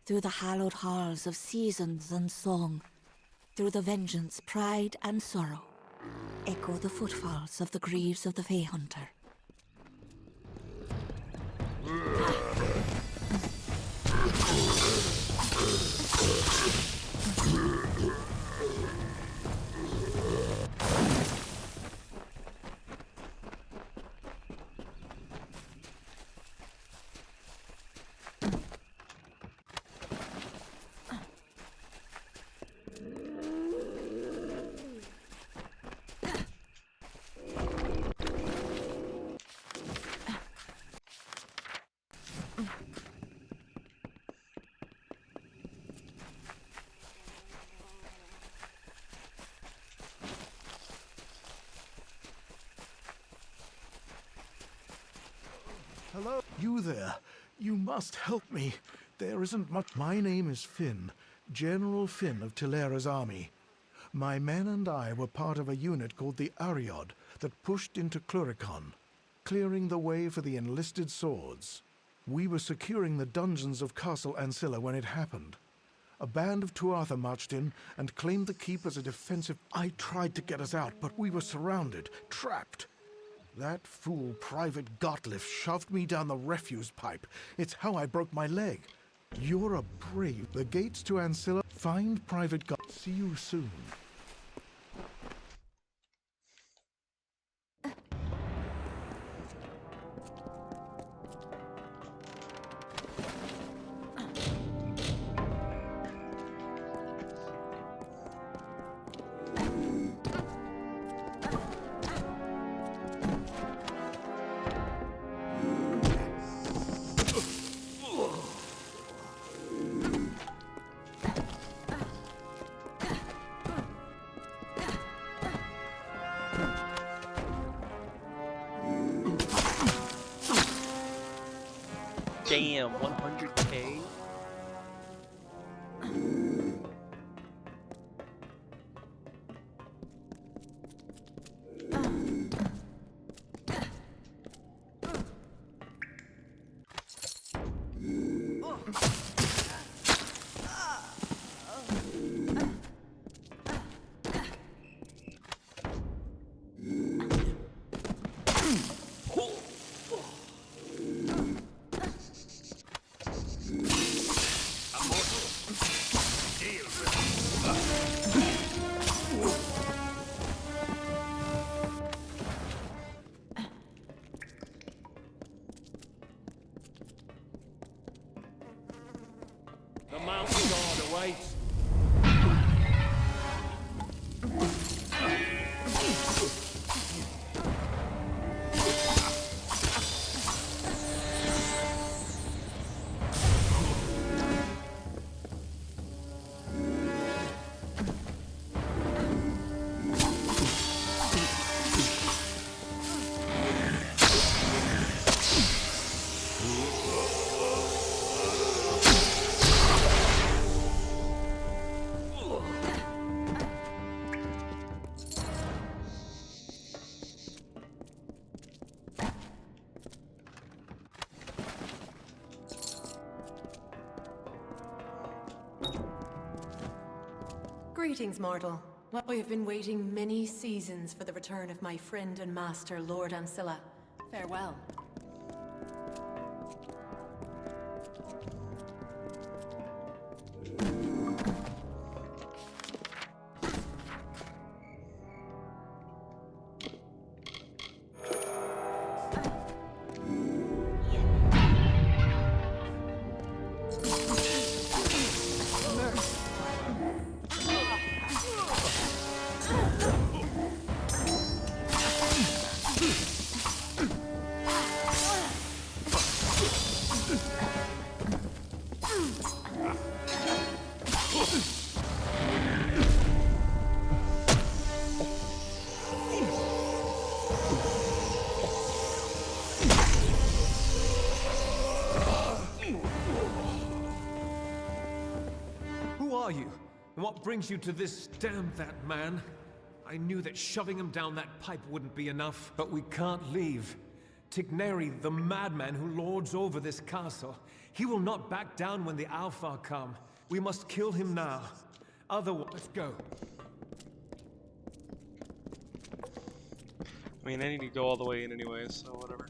through the hallowed halls of seasons and song, through the vengeance, pride and sorrow, echo the footfalls of the greaves of the Fae Hunter. Hello? You there. You must help me. There isn't much. My name is Finn, General Finn of Tilera's army. My men and I were part of a unit called the Ariod that pushed into Cluricon, clearing the way for the enlisted swords. We were securing the dungeons of Castle Ancilla when it happened. A band of Tuatha marched in and claimed the keep as a defensive. I tried to get us out, but we were surrounded, trapped. That fool Private Gottlieb shoved me down the refuse pipe. It's how I broke my leg. You're a brave. The gates to Ancilla. Find Private Gottlieb. See you soon. Damn, 100K? The mountain god awaits. Greetings, mortal. I have been waiting many seasons for the return of my friend and master, Lord Ancilla. Farewell. Who are you? And what brings you to this? Damn that man. I knew that shoving him down that pipe wouldn't be enough, but we can't leave. Tigneri, the madman who lords over this castle, he will not back down when the Alpha come. We must kill him now. Otherwise, let's go. I mean, I need to go all the way in anyway, so whatever.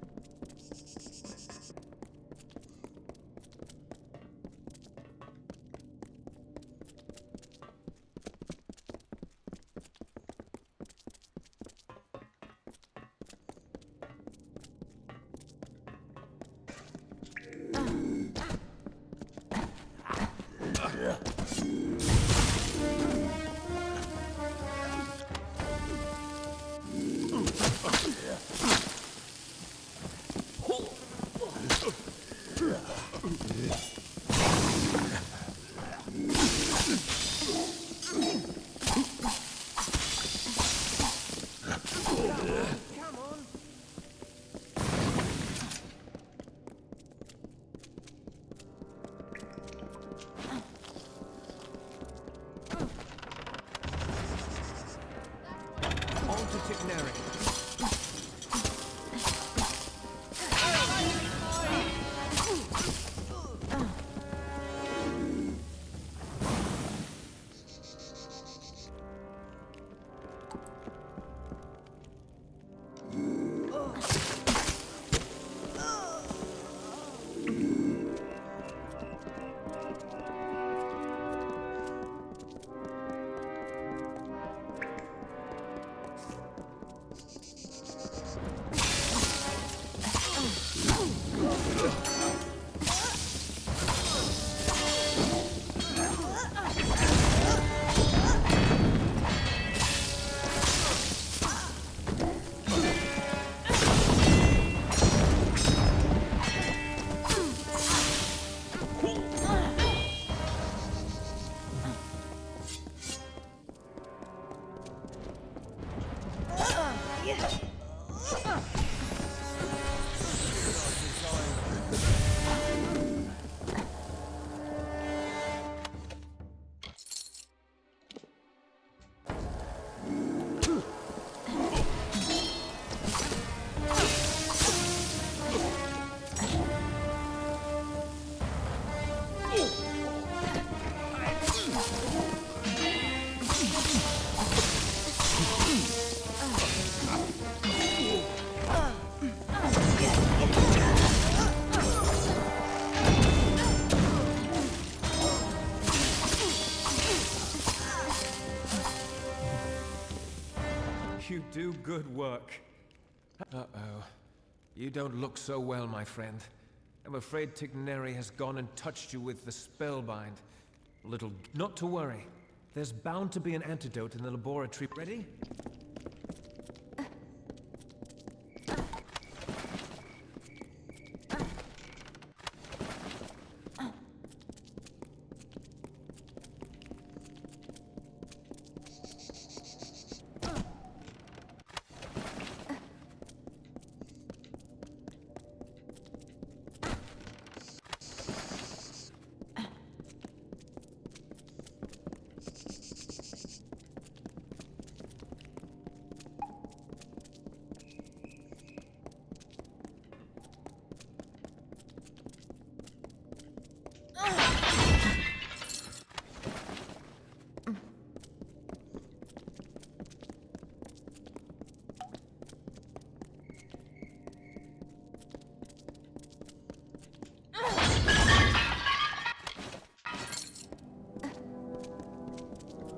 You do good work. Uh-oh. You don't look so well, my friend. I'm afraid Tigneri has gone and touched you with the spellbind. Little... Not to worry. There's bound to be an antidote in the laboratory. Ready?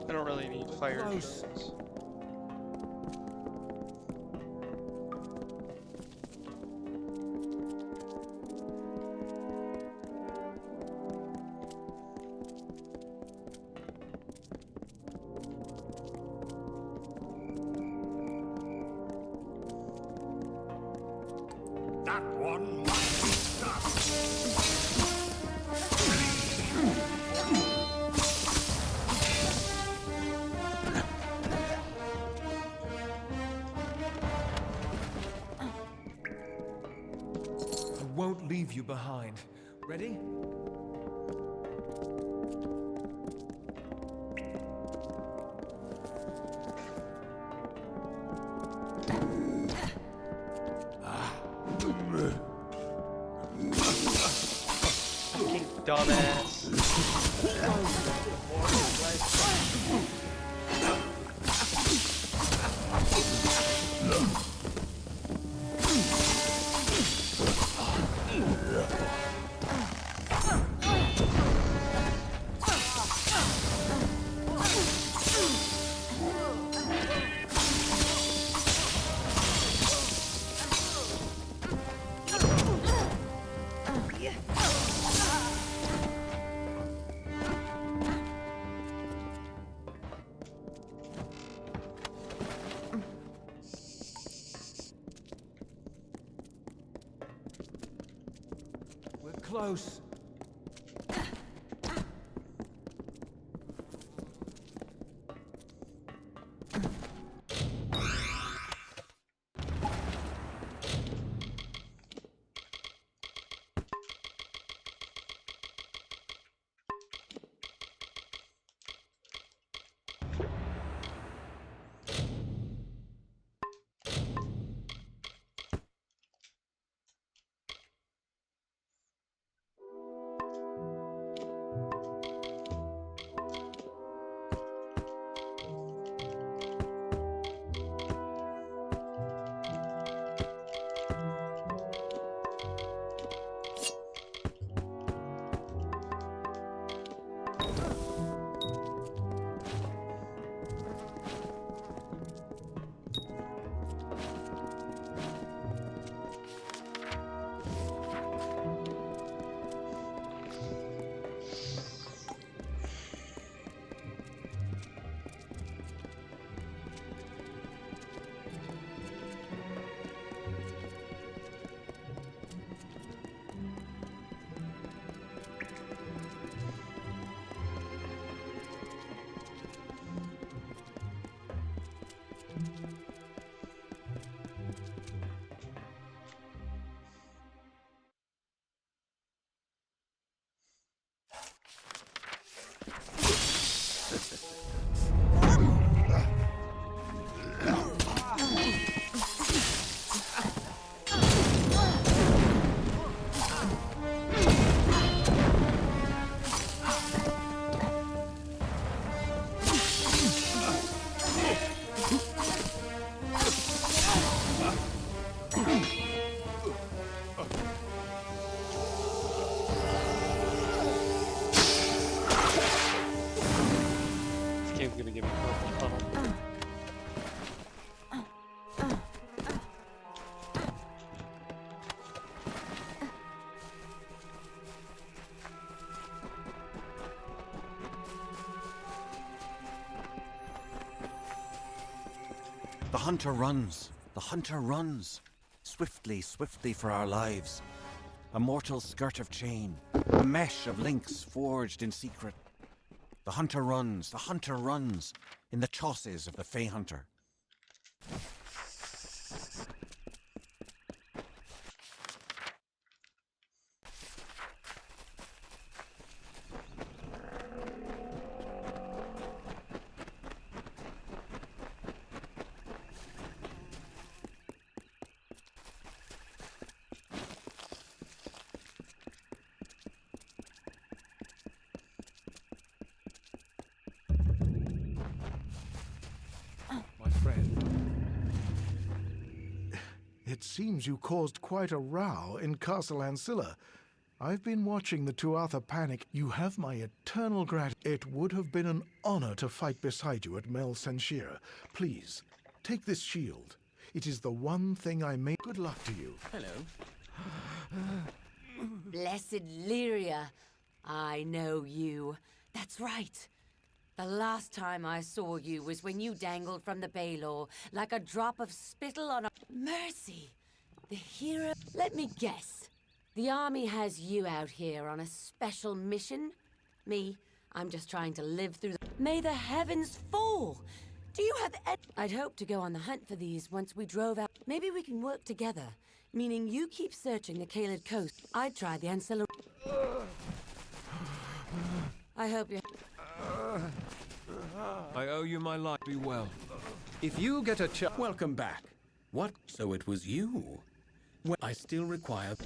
I don't really need fire drones. That one must be I won't leave you behind. Ready? Dumbass. We're close. The hunter runs. The hunter runs. Swiftly, swiftly for our lives. A mortal skirt of chain. A mesh of links forged in secret. The hunter runs. The hunter runs. In the chausses of the Fey Hunter. My friend. It seems you caused quite a row in Castle Ancilla. I've been watching the Tuatha panic. You have my eternal gratitude. It would have been an honor to fight beside you at Mel Senshir. Please, take this shield. It is the one thing I made. Good luck to you. Hello. Blessed Lyria, I know you. That's right. The last time I saw you was when you dangled from the Baylor like a drop of spittle on a... Mercy! The hero... Let me guess. The army has you out here on a special mission? Me, I'm just trying to live through the... May the heavens fall! Do you have... I'd hope to go on the hunt for these once we drove out. Maybe we can work together. Meaning you keep searching the Caelid coast. I'd try the ancillary... I hope you... I owe you my life. Be well. If you get a chance... Welcome back. What? So it was you? Well, I still require...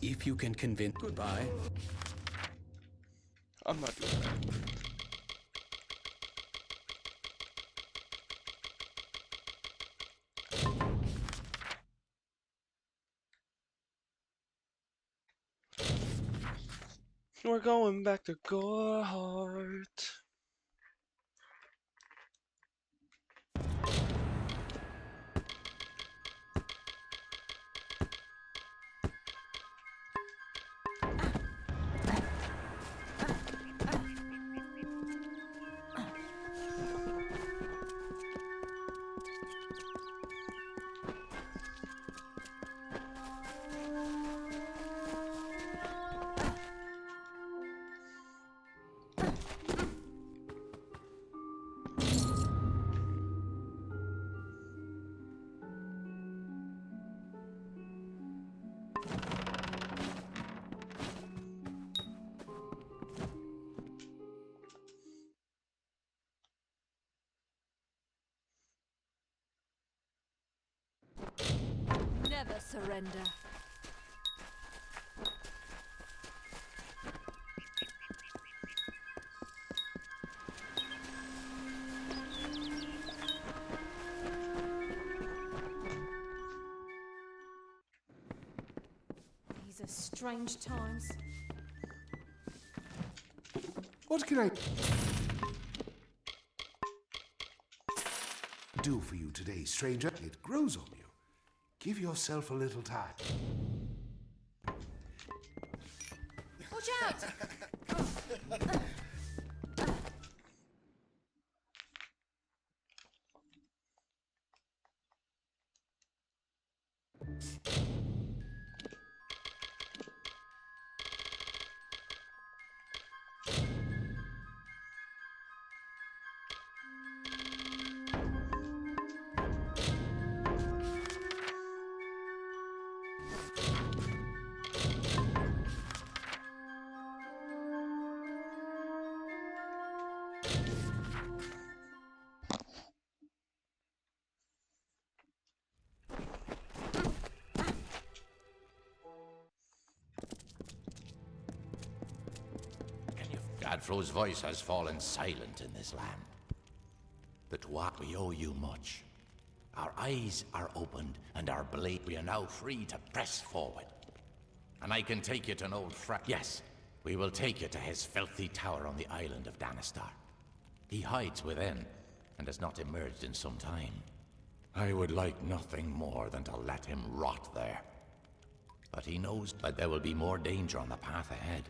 If you can convince... Goodbye. I'm not doing that. We're going back to Goreheart. Never surrender. These are strange times. What can I do for you today, stranger? It grows on you. Give yourself a little time. Watch out! Gadfro's voice has fallen silent in this land. The Tuatha, we owe you much. Our eyes are opened, and our blade. We are now free to press forward. And I can take you to an old friend. Yes, we will take you to his filthy tower on the island of Danistar. He hides within, and has not emerged in some time. I would like nothing more than to let him rot there. But he knows that there will be more danger on the path ahead.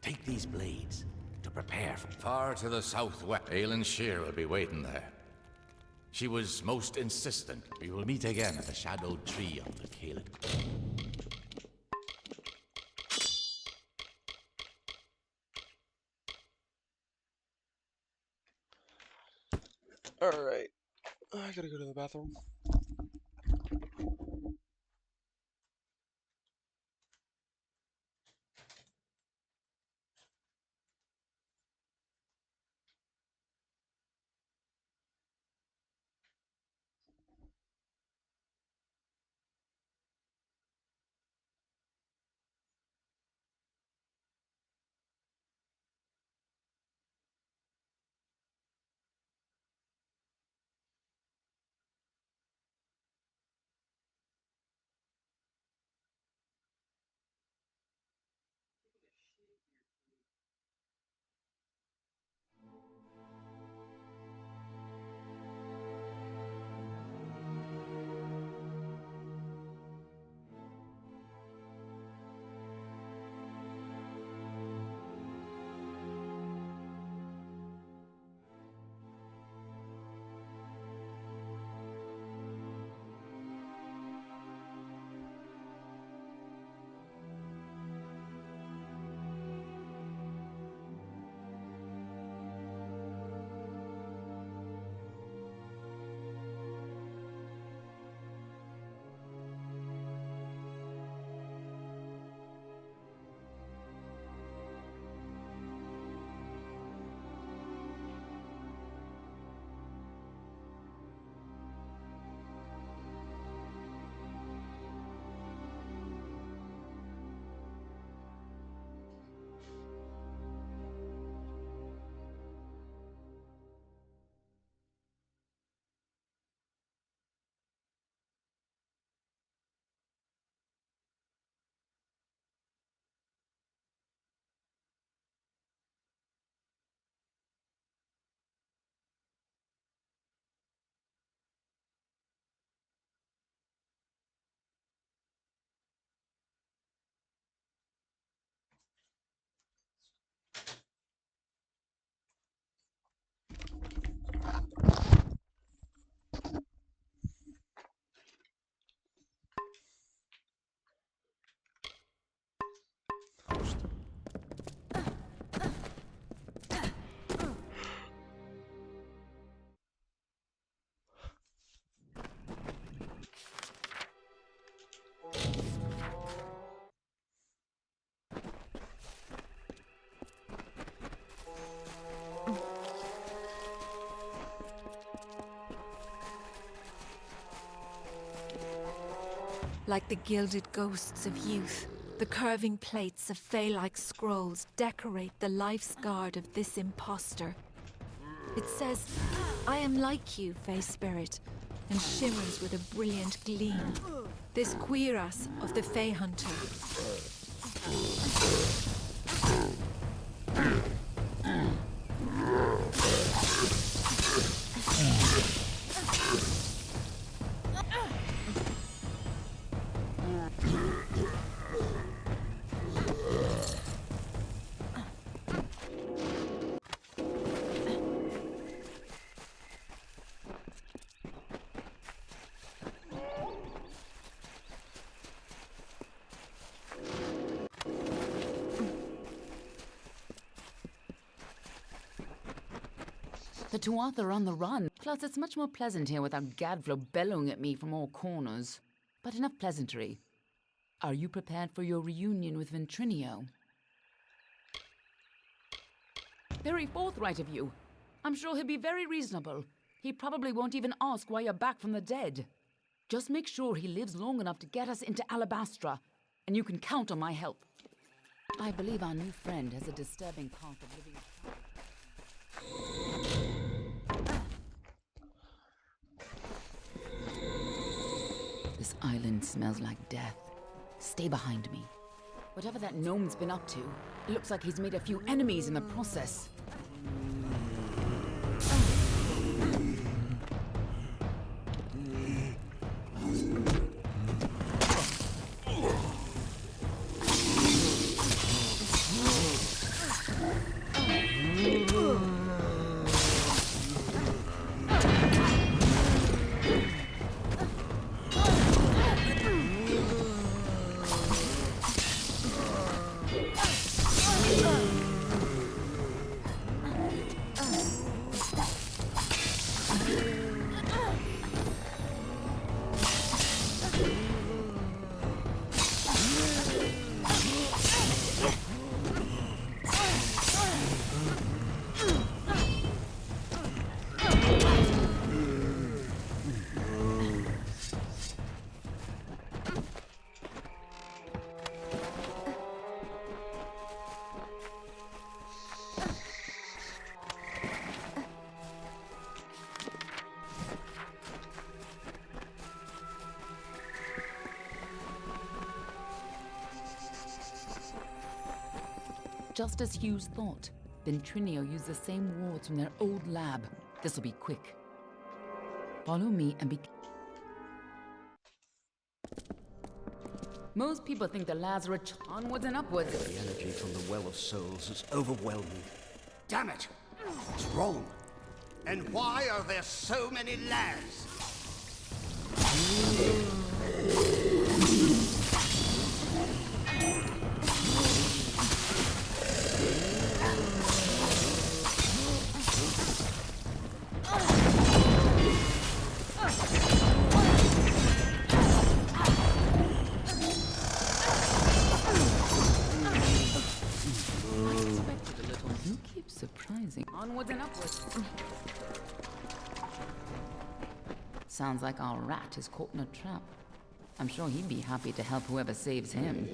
Take these blades to prepare for... Far to the southwest, Aelin Shear will be waiting there. She was most insistent. We will meet again at the shadowed tree on the Caelid. Alright. I gotta go to the bathroom. Like the gilded ghosts of youth, the curving plates of fey-like scrolls decorate the life's guard of this impostor. It says, "I am like you, fey spirit," and shimmers with a brilliant gleam. This cuirass of the fey hunter. The Tuatha are on the run. Plus, it's much more pleasant here without Gadflow bellowing at me from all corners. But enough pleasantry. Are you prepared for your reunion with Ventrinio? Very forthright of you. I'm sure he'll be very reasonable. He probably won't even ask why you're back from the dead. Just make sure he lives long enough to get us into Alabastra, and you can count on my help. I believe our new friend has a disturbing path of living. This island smells like death. Stay behind me. Whatever that gnome's been up to, it looks like he's made a few enemies in the process. just as Hughes thought. Then Trinio used the same wards from their old lab. This'll be quick. Follow me and be... Most people think the lads are onwards and upwards. The energy from the Well of Souls is overwhelming. Damn it! What's wrong? And why are there so many lads? You keep surprising. Onwards and upwards. Sounds like our rat is caught in a trap. I'm sure he'd be happy to help whoever saves him.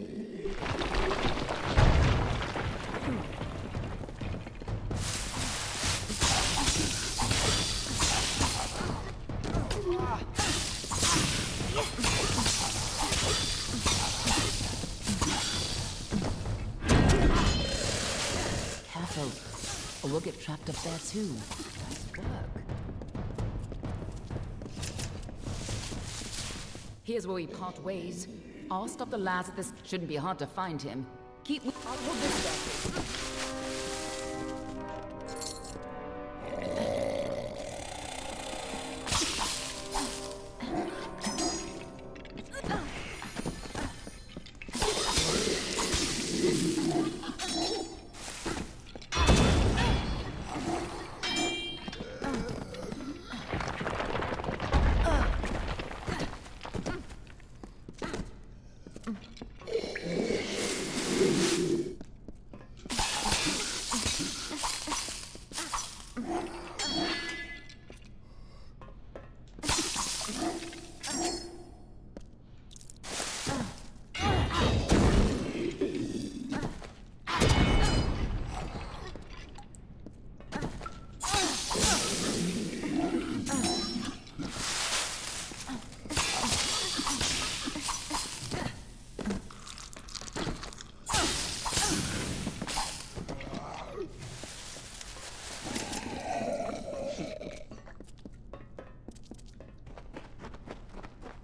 Careful, or we'll get trapped up there too. Nice work. Here's where we part ways. I'll stop the lads at this. Shouldn't be hard to find him. Keep. I'll hold this back.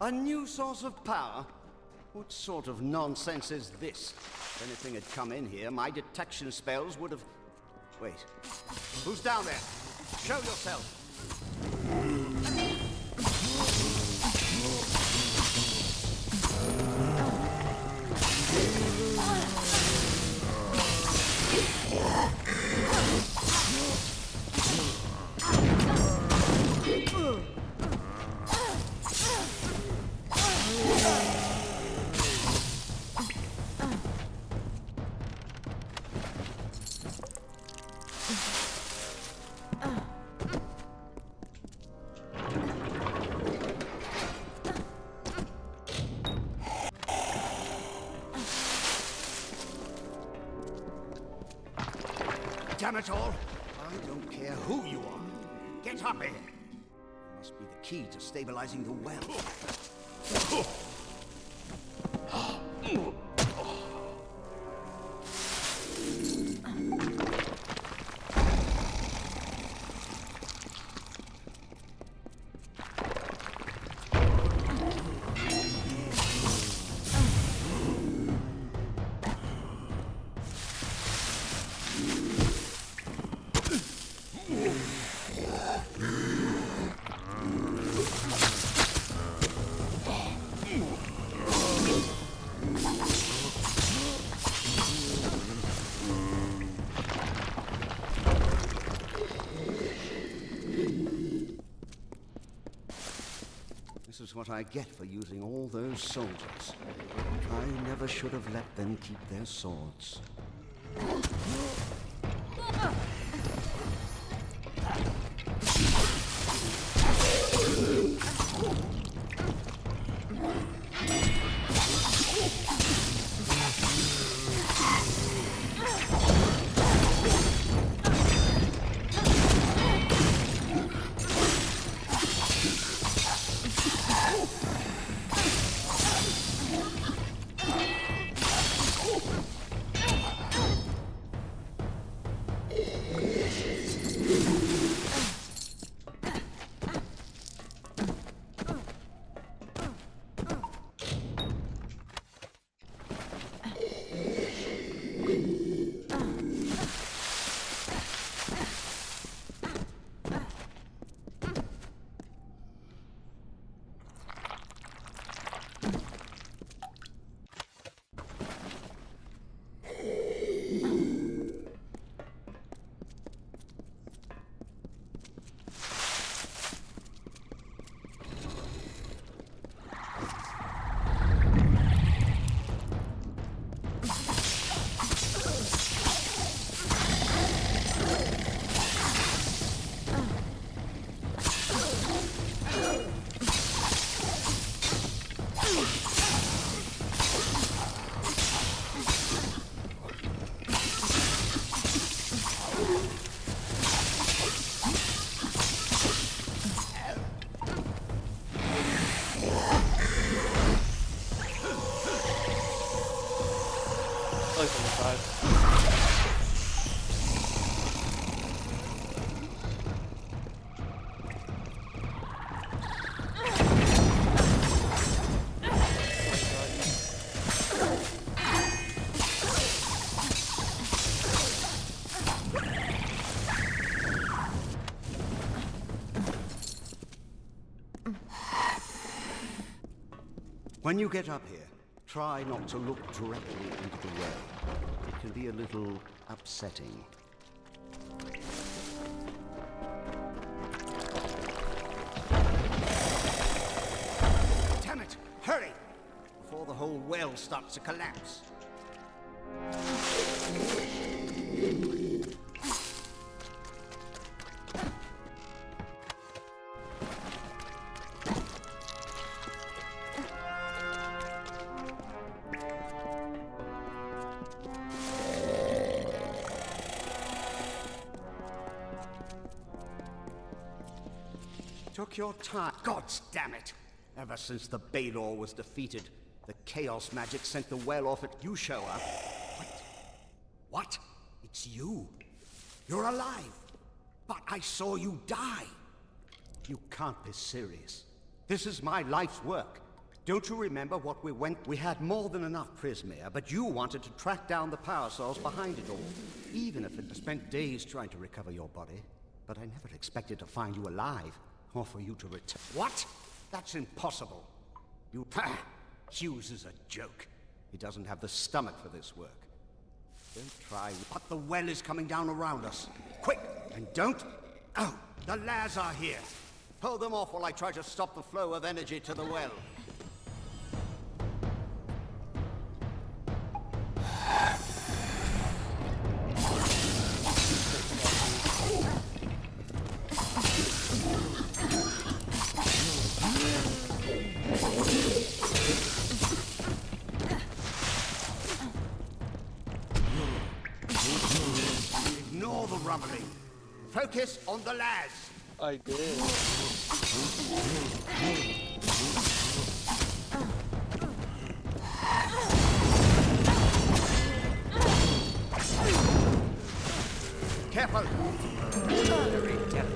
A new source of power? What sort of nonsense is this? If anything had come in here, my detection spells would have... Wait. Who's down there? Show yourself! Damn it all! I don't care who you are. Get up here! You must be the key to stabilizing the well. This is what I get for using all those soldiers. I never should have let them keep their swords. When you get up here, try not to look directly into the well. It can be a little upsetting. Damn it! Hurry! Before the whole well starts to collapse. Took your time. Gods damn it! Ever since the Baelor was defeated, the chaos magic sent the well off at you show up. What? It's you. You're alive. But I saw you die. You can't be serious. This is my life's work. Don't you remember what we went? We had more than enough Prismere, but you wanted to track down the power source behind it all. Even if it spent days trying to recover your body. But I never expected to find you alive. Or for you to return. What? That's impossible. You... Hughes is a joke. He doesn't have the stomach for this work. Don't try. But the well is coming down around us. Quick! And don't... Oh, the lads are here. Hold them off while I try to stop the flow of energy to the well. Ignore the rumbling. Focus on the lads. I did. Careful. Very delicate.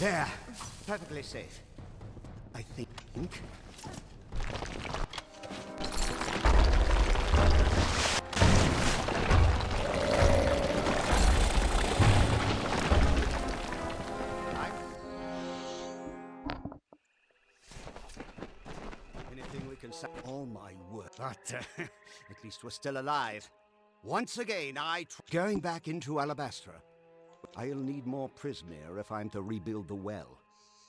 There. Perfectly safe. I think. Anything we can say. All my work. But at least we're still alive. Once again, going back into Alabastra. I'll need more Prismere if I'm to rebuild the well.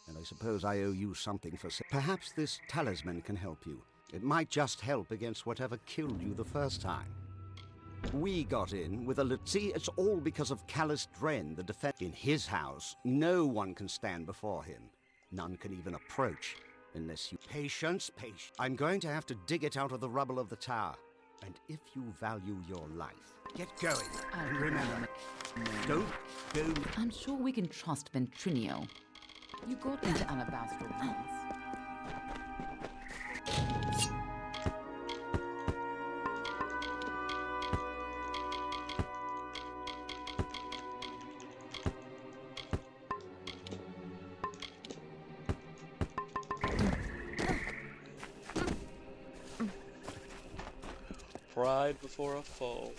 And I suppose I owe you something for... Perhaps this talisman can help you. It might just help against whatever killed you the first time. We got in with a little... See, it's all because of Callus Dren, the defense... In his house, no one can stand before him. None can even approach, unless you... Patience, patience. I'm going to have to dig it out of the rubble of the tower. And if you value your life, get going. And remember, don't go... I'm sure we can trust Ventrinio. You got into Alabastra once. pride before a foe.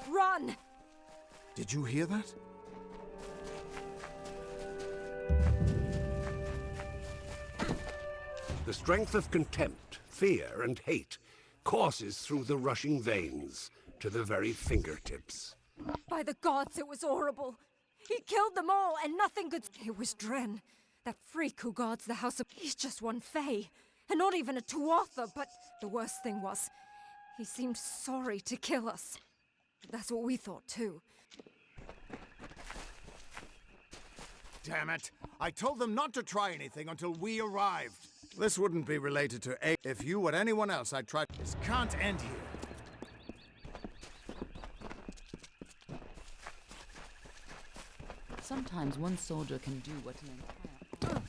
Run! Did you hear that? The strength of contempt, fear, and hate courses through the rushing veins to the very fingertips. By the gods, it was horrible. He killed them all, and nothing could... It was Dren, that freak who guards the House of... He's just one Fae, and not even a Tuatha, but the worst thing was, he seemed sorry to kill us. That's what we thought, too. Damn it! I told them not to try anything until we arrived. This wouldn't be related to A. If you or anyone else I tried... This can't end here. Sometimes one soldier can do what an entire...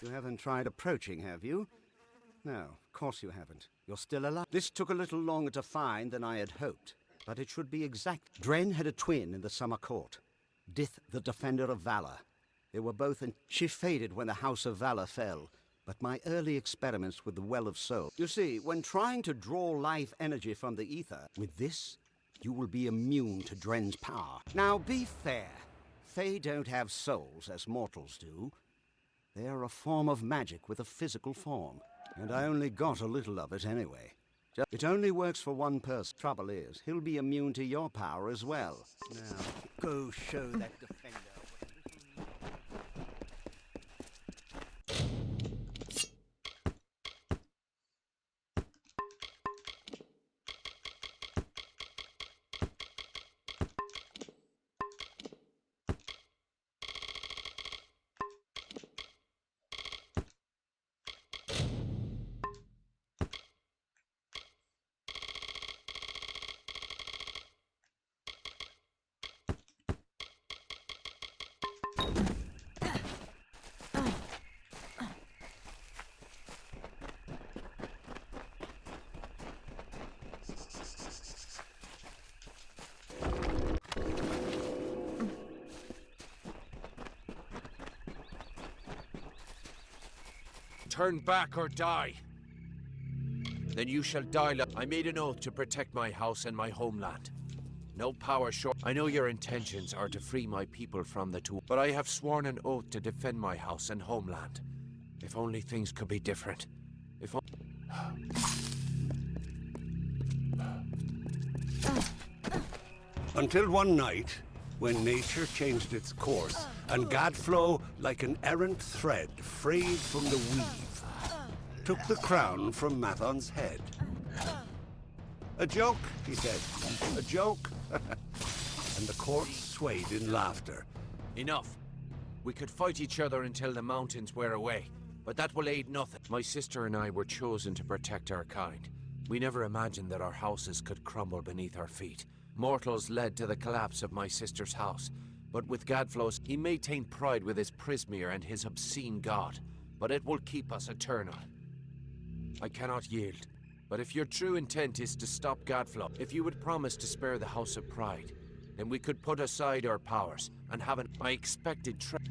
You haven't tried approaching, have you? No, of course you haven't. You're still alive. This took a little longer to find than I had hoped, but it should be exact. Dren had a twin in the Summer Court. Dith, the Defender of Valor. They were both in... She faded when the House of Valor fell, but my early experiments with the Well of Soul... You see, when trying to draw life energy from the ether, with this, you will be immune to Dren's power. Now, be fair. Fae don't have souls as mortals do. They are a form of magic with a physical form. And I only got a little of it anyway. It only works for one person. Trouble is, he'll be immune to your power as well. Now, go show that defender. Turn back or die. Then you shall die. I made an oath to protect my house and my homeland. No power short. I know your intentions are to free my people from the two, but I have sworn an oath to defend my house and homeland. If only things could be different. If Until one night, when nature changed its course, and Gadflow, like an errant thread frayed from the weave, took the crown from Mathon's head. A joke, he said. A joke. And the court swayed in laughter. Enough. We could fight each other until the mountains wear away, but that will aid nothing. My sister and I were chosen to protect our kind. We never imagined that our houses could crumble beneath our feet. Mortals led to the collapse of my sister's house, but with Gadflow's, he maintained pride with his Prismere and his obscene god, but it will keep us eternal. I cannot yield, but if your true intent is to stop Gadflow, if you would promise to spare the House of Pride, then we could put aside our powers and have an unexpected trip.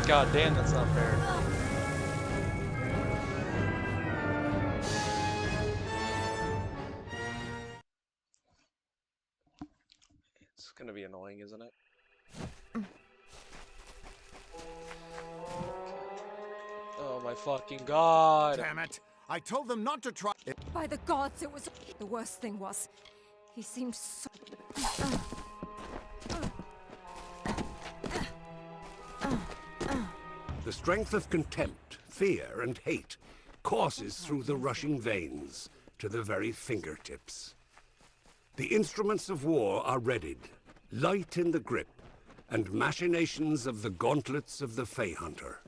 God damn, that's not fair. It's gonna be annoying, isn't it? Oh my fucking god! Damn it! I told them not to try. By the gods, it was. The worst thing was, he seemed so. The strength of contempt, fear, and hate courses through the rushing veins to the very fingertips. The instruments of war are readied, light in the grip, and machinations of the gauntlets of the Fey Hunter.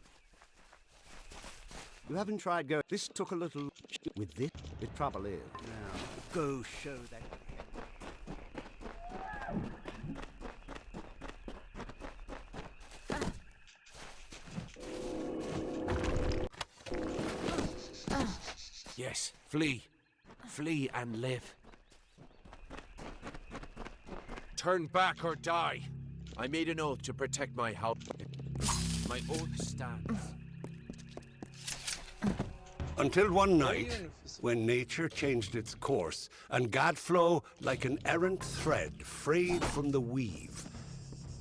You haven't tried going. This took a little. With this, it probably is. Now, go show that. Yes, flee. Flee and live. Turn back or die. I made an oath to protect my house. My oath stands. Until one night, when nature changed its course, and Gadflow, like an errant thread frayed from the weave,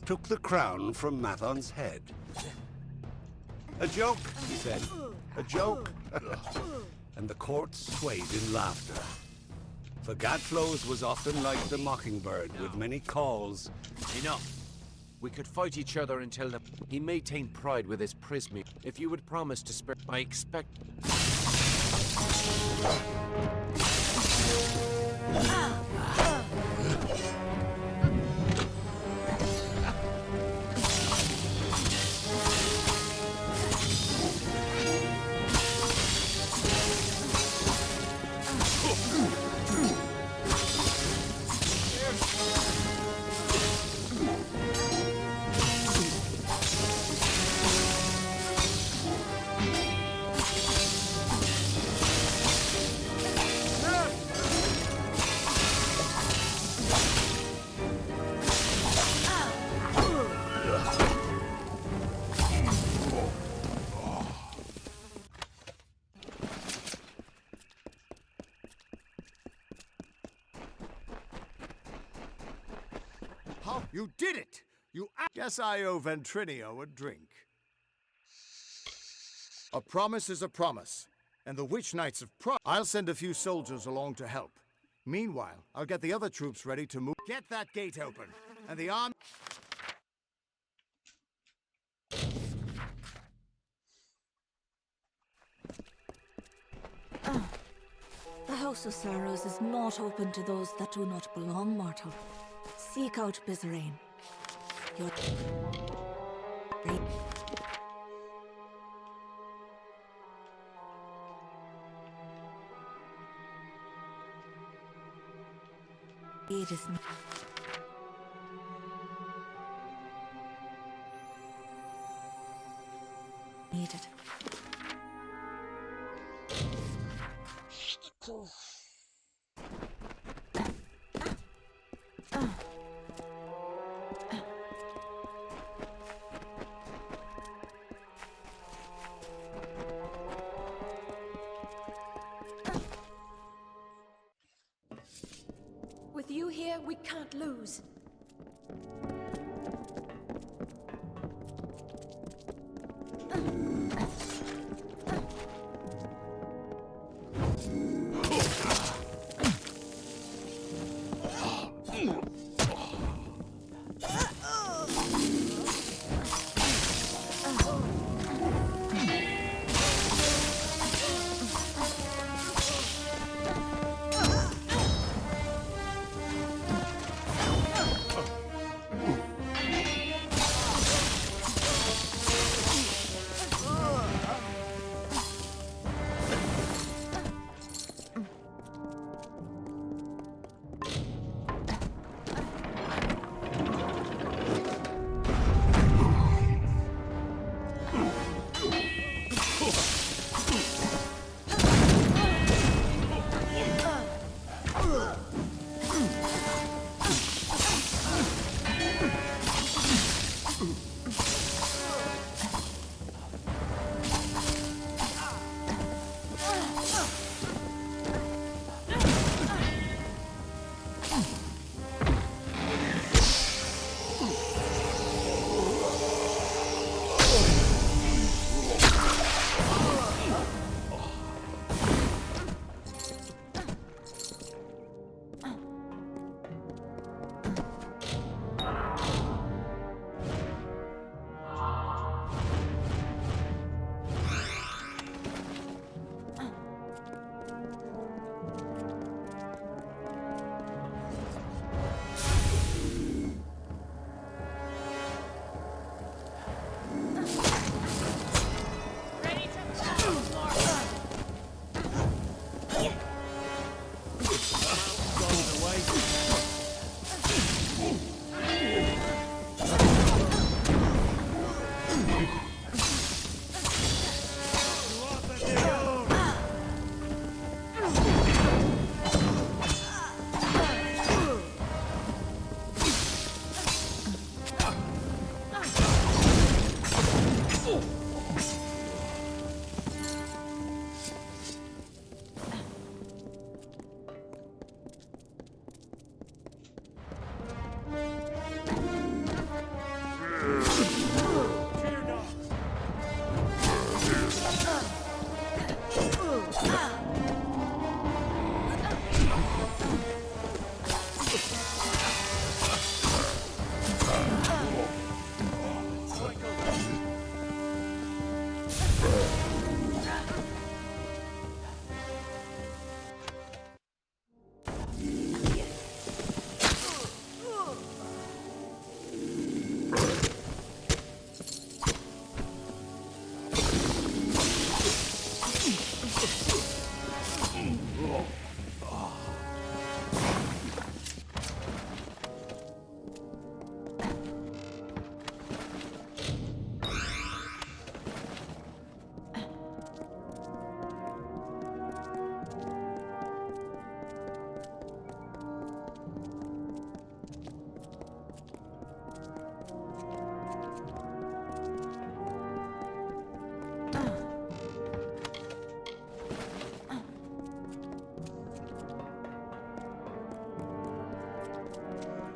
took the crown from Mathon's head. A joke, he said. A joke. And the court swayed in laughter. For Gadflow's was often like the mockingbird, with many calls. Enough. We could fight each other until the... He maintained pride with his Prismere. If you would promise to spare... I expect... How? You did it! Guess I owe Ventrinio a drink. A promise is a promise, and the Witch Knights of I'll send a few soldiers along to help. Meanwhile, I'll get the other troops ready to move. Get that gate open. and the army... The House of Sorrows is not open to those that do not belong, mortal. Seek out Bizarane. Your... It is needed. With you here, we can't lose.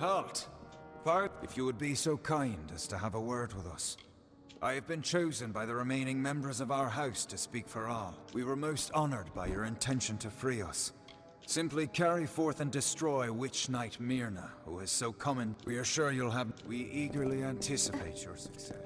Halt! Bard, if you would be so kind as to have a word with us. I have been chosen by the remaining members of our house to speak for all. We were most honored by your intention to free us. Simply carry forth and destroy Witch Knight Myrna, who has so common. We are sure you'll have. We eagerly anticipate your success.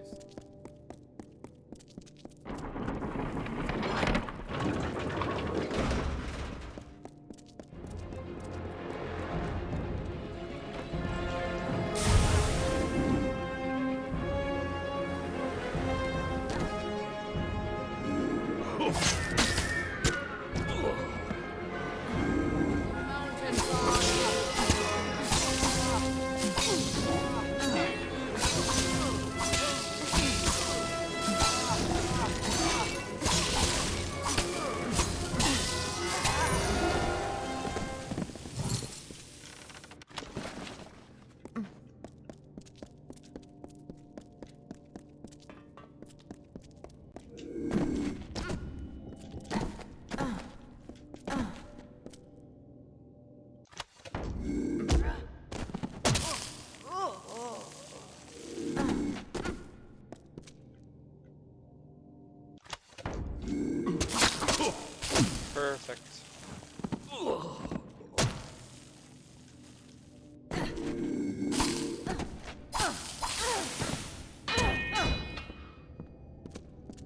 Perfect.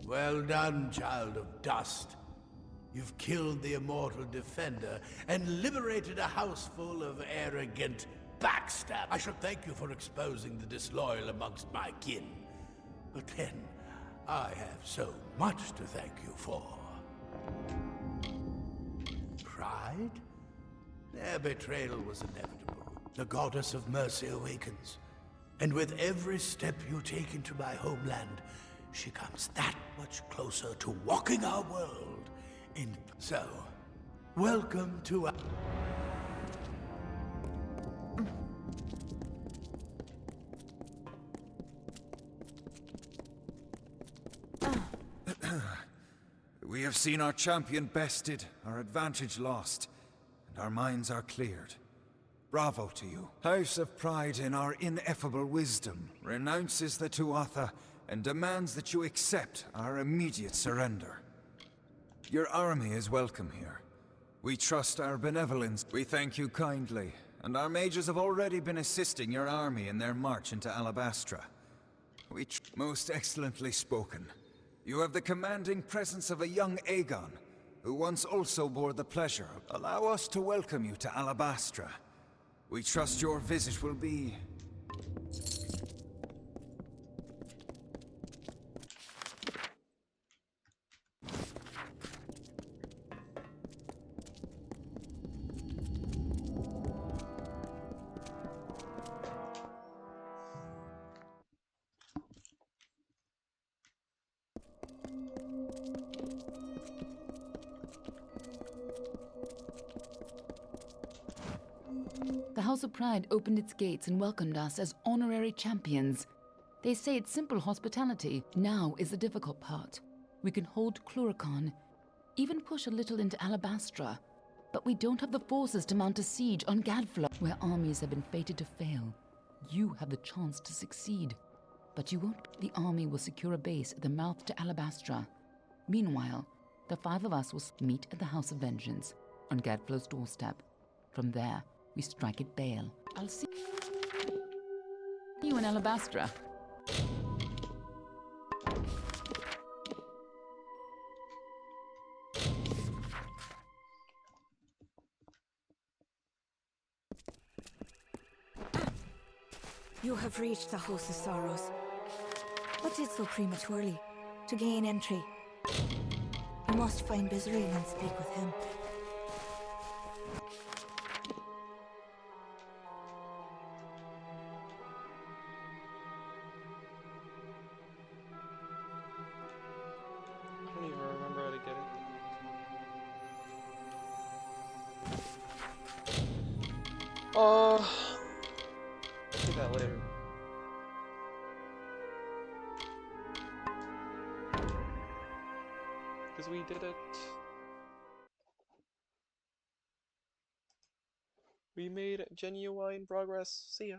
Well done, child of dust. You've killed the immortal defender and liberated a house full of arrogant backstab. I should thank you for exposing the disloyal amongst my kin. But then, I have so much to thank you for. Pride? Their betrayal was inevitable. The goddess of mercy awakens. And with every step you take into my homeland, she comes that much closer to walking our world in. So, welcome to our... We have seen our champion bested, our advantage lost, and our minds are cleared. Bravo to you. House of Pride, in our ineffable wisdom, renounces the Tuatha and demands that you accept our immediate surrender. Your army is welcome here. We trust our benevolence. We thank you kindly, and our mages have already been assisting your army in their march into Alabastra. Most excellently spoken. You have the commanding presence of a young Aegon, who once also bore the pleasure. Allow us to welcome you to Alabastra. We trust your visit will be... The House of Pride opened its gates and welcomed us as honorary champions. They say it's simple hospitality. Now is the difficult part. We can hold Cluricon, even push a little into Alabastra, but we don't have the forces to mount a siege on Gadflo, where armies have been fated to fail. You have the chance to succeed, but you won't. The army will secure a base at the mouth to Alabastra. Meanwhile, the five of us will meet at the House of Vengeance on Gadflo's doorstep. From there, we strike at Bale. I'll see you in Alabastra. You have reached the House of Sorrows. What did so prematurely? To gain entry. You must find Bizrael and speak with him. I don't even remember how to get it. I'll do that later. Because we did it. We made genuine progress. See ya.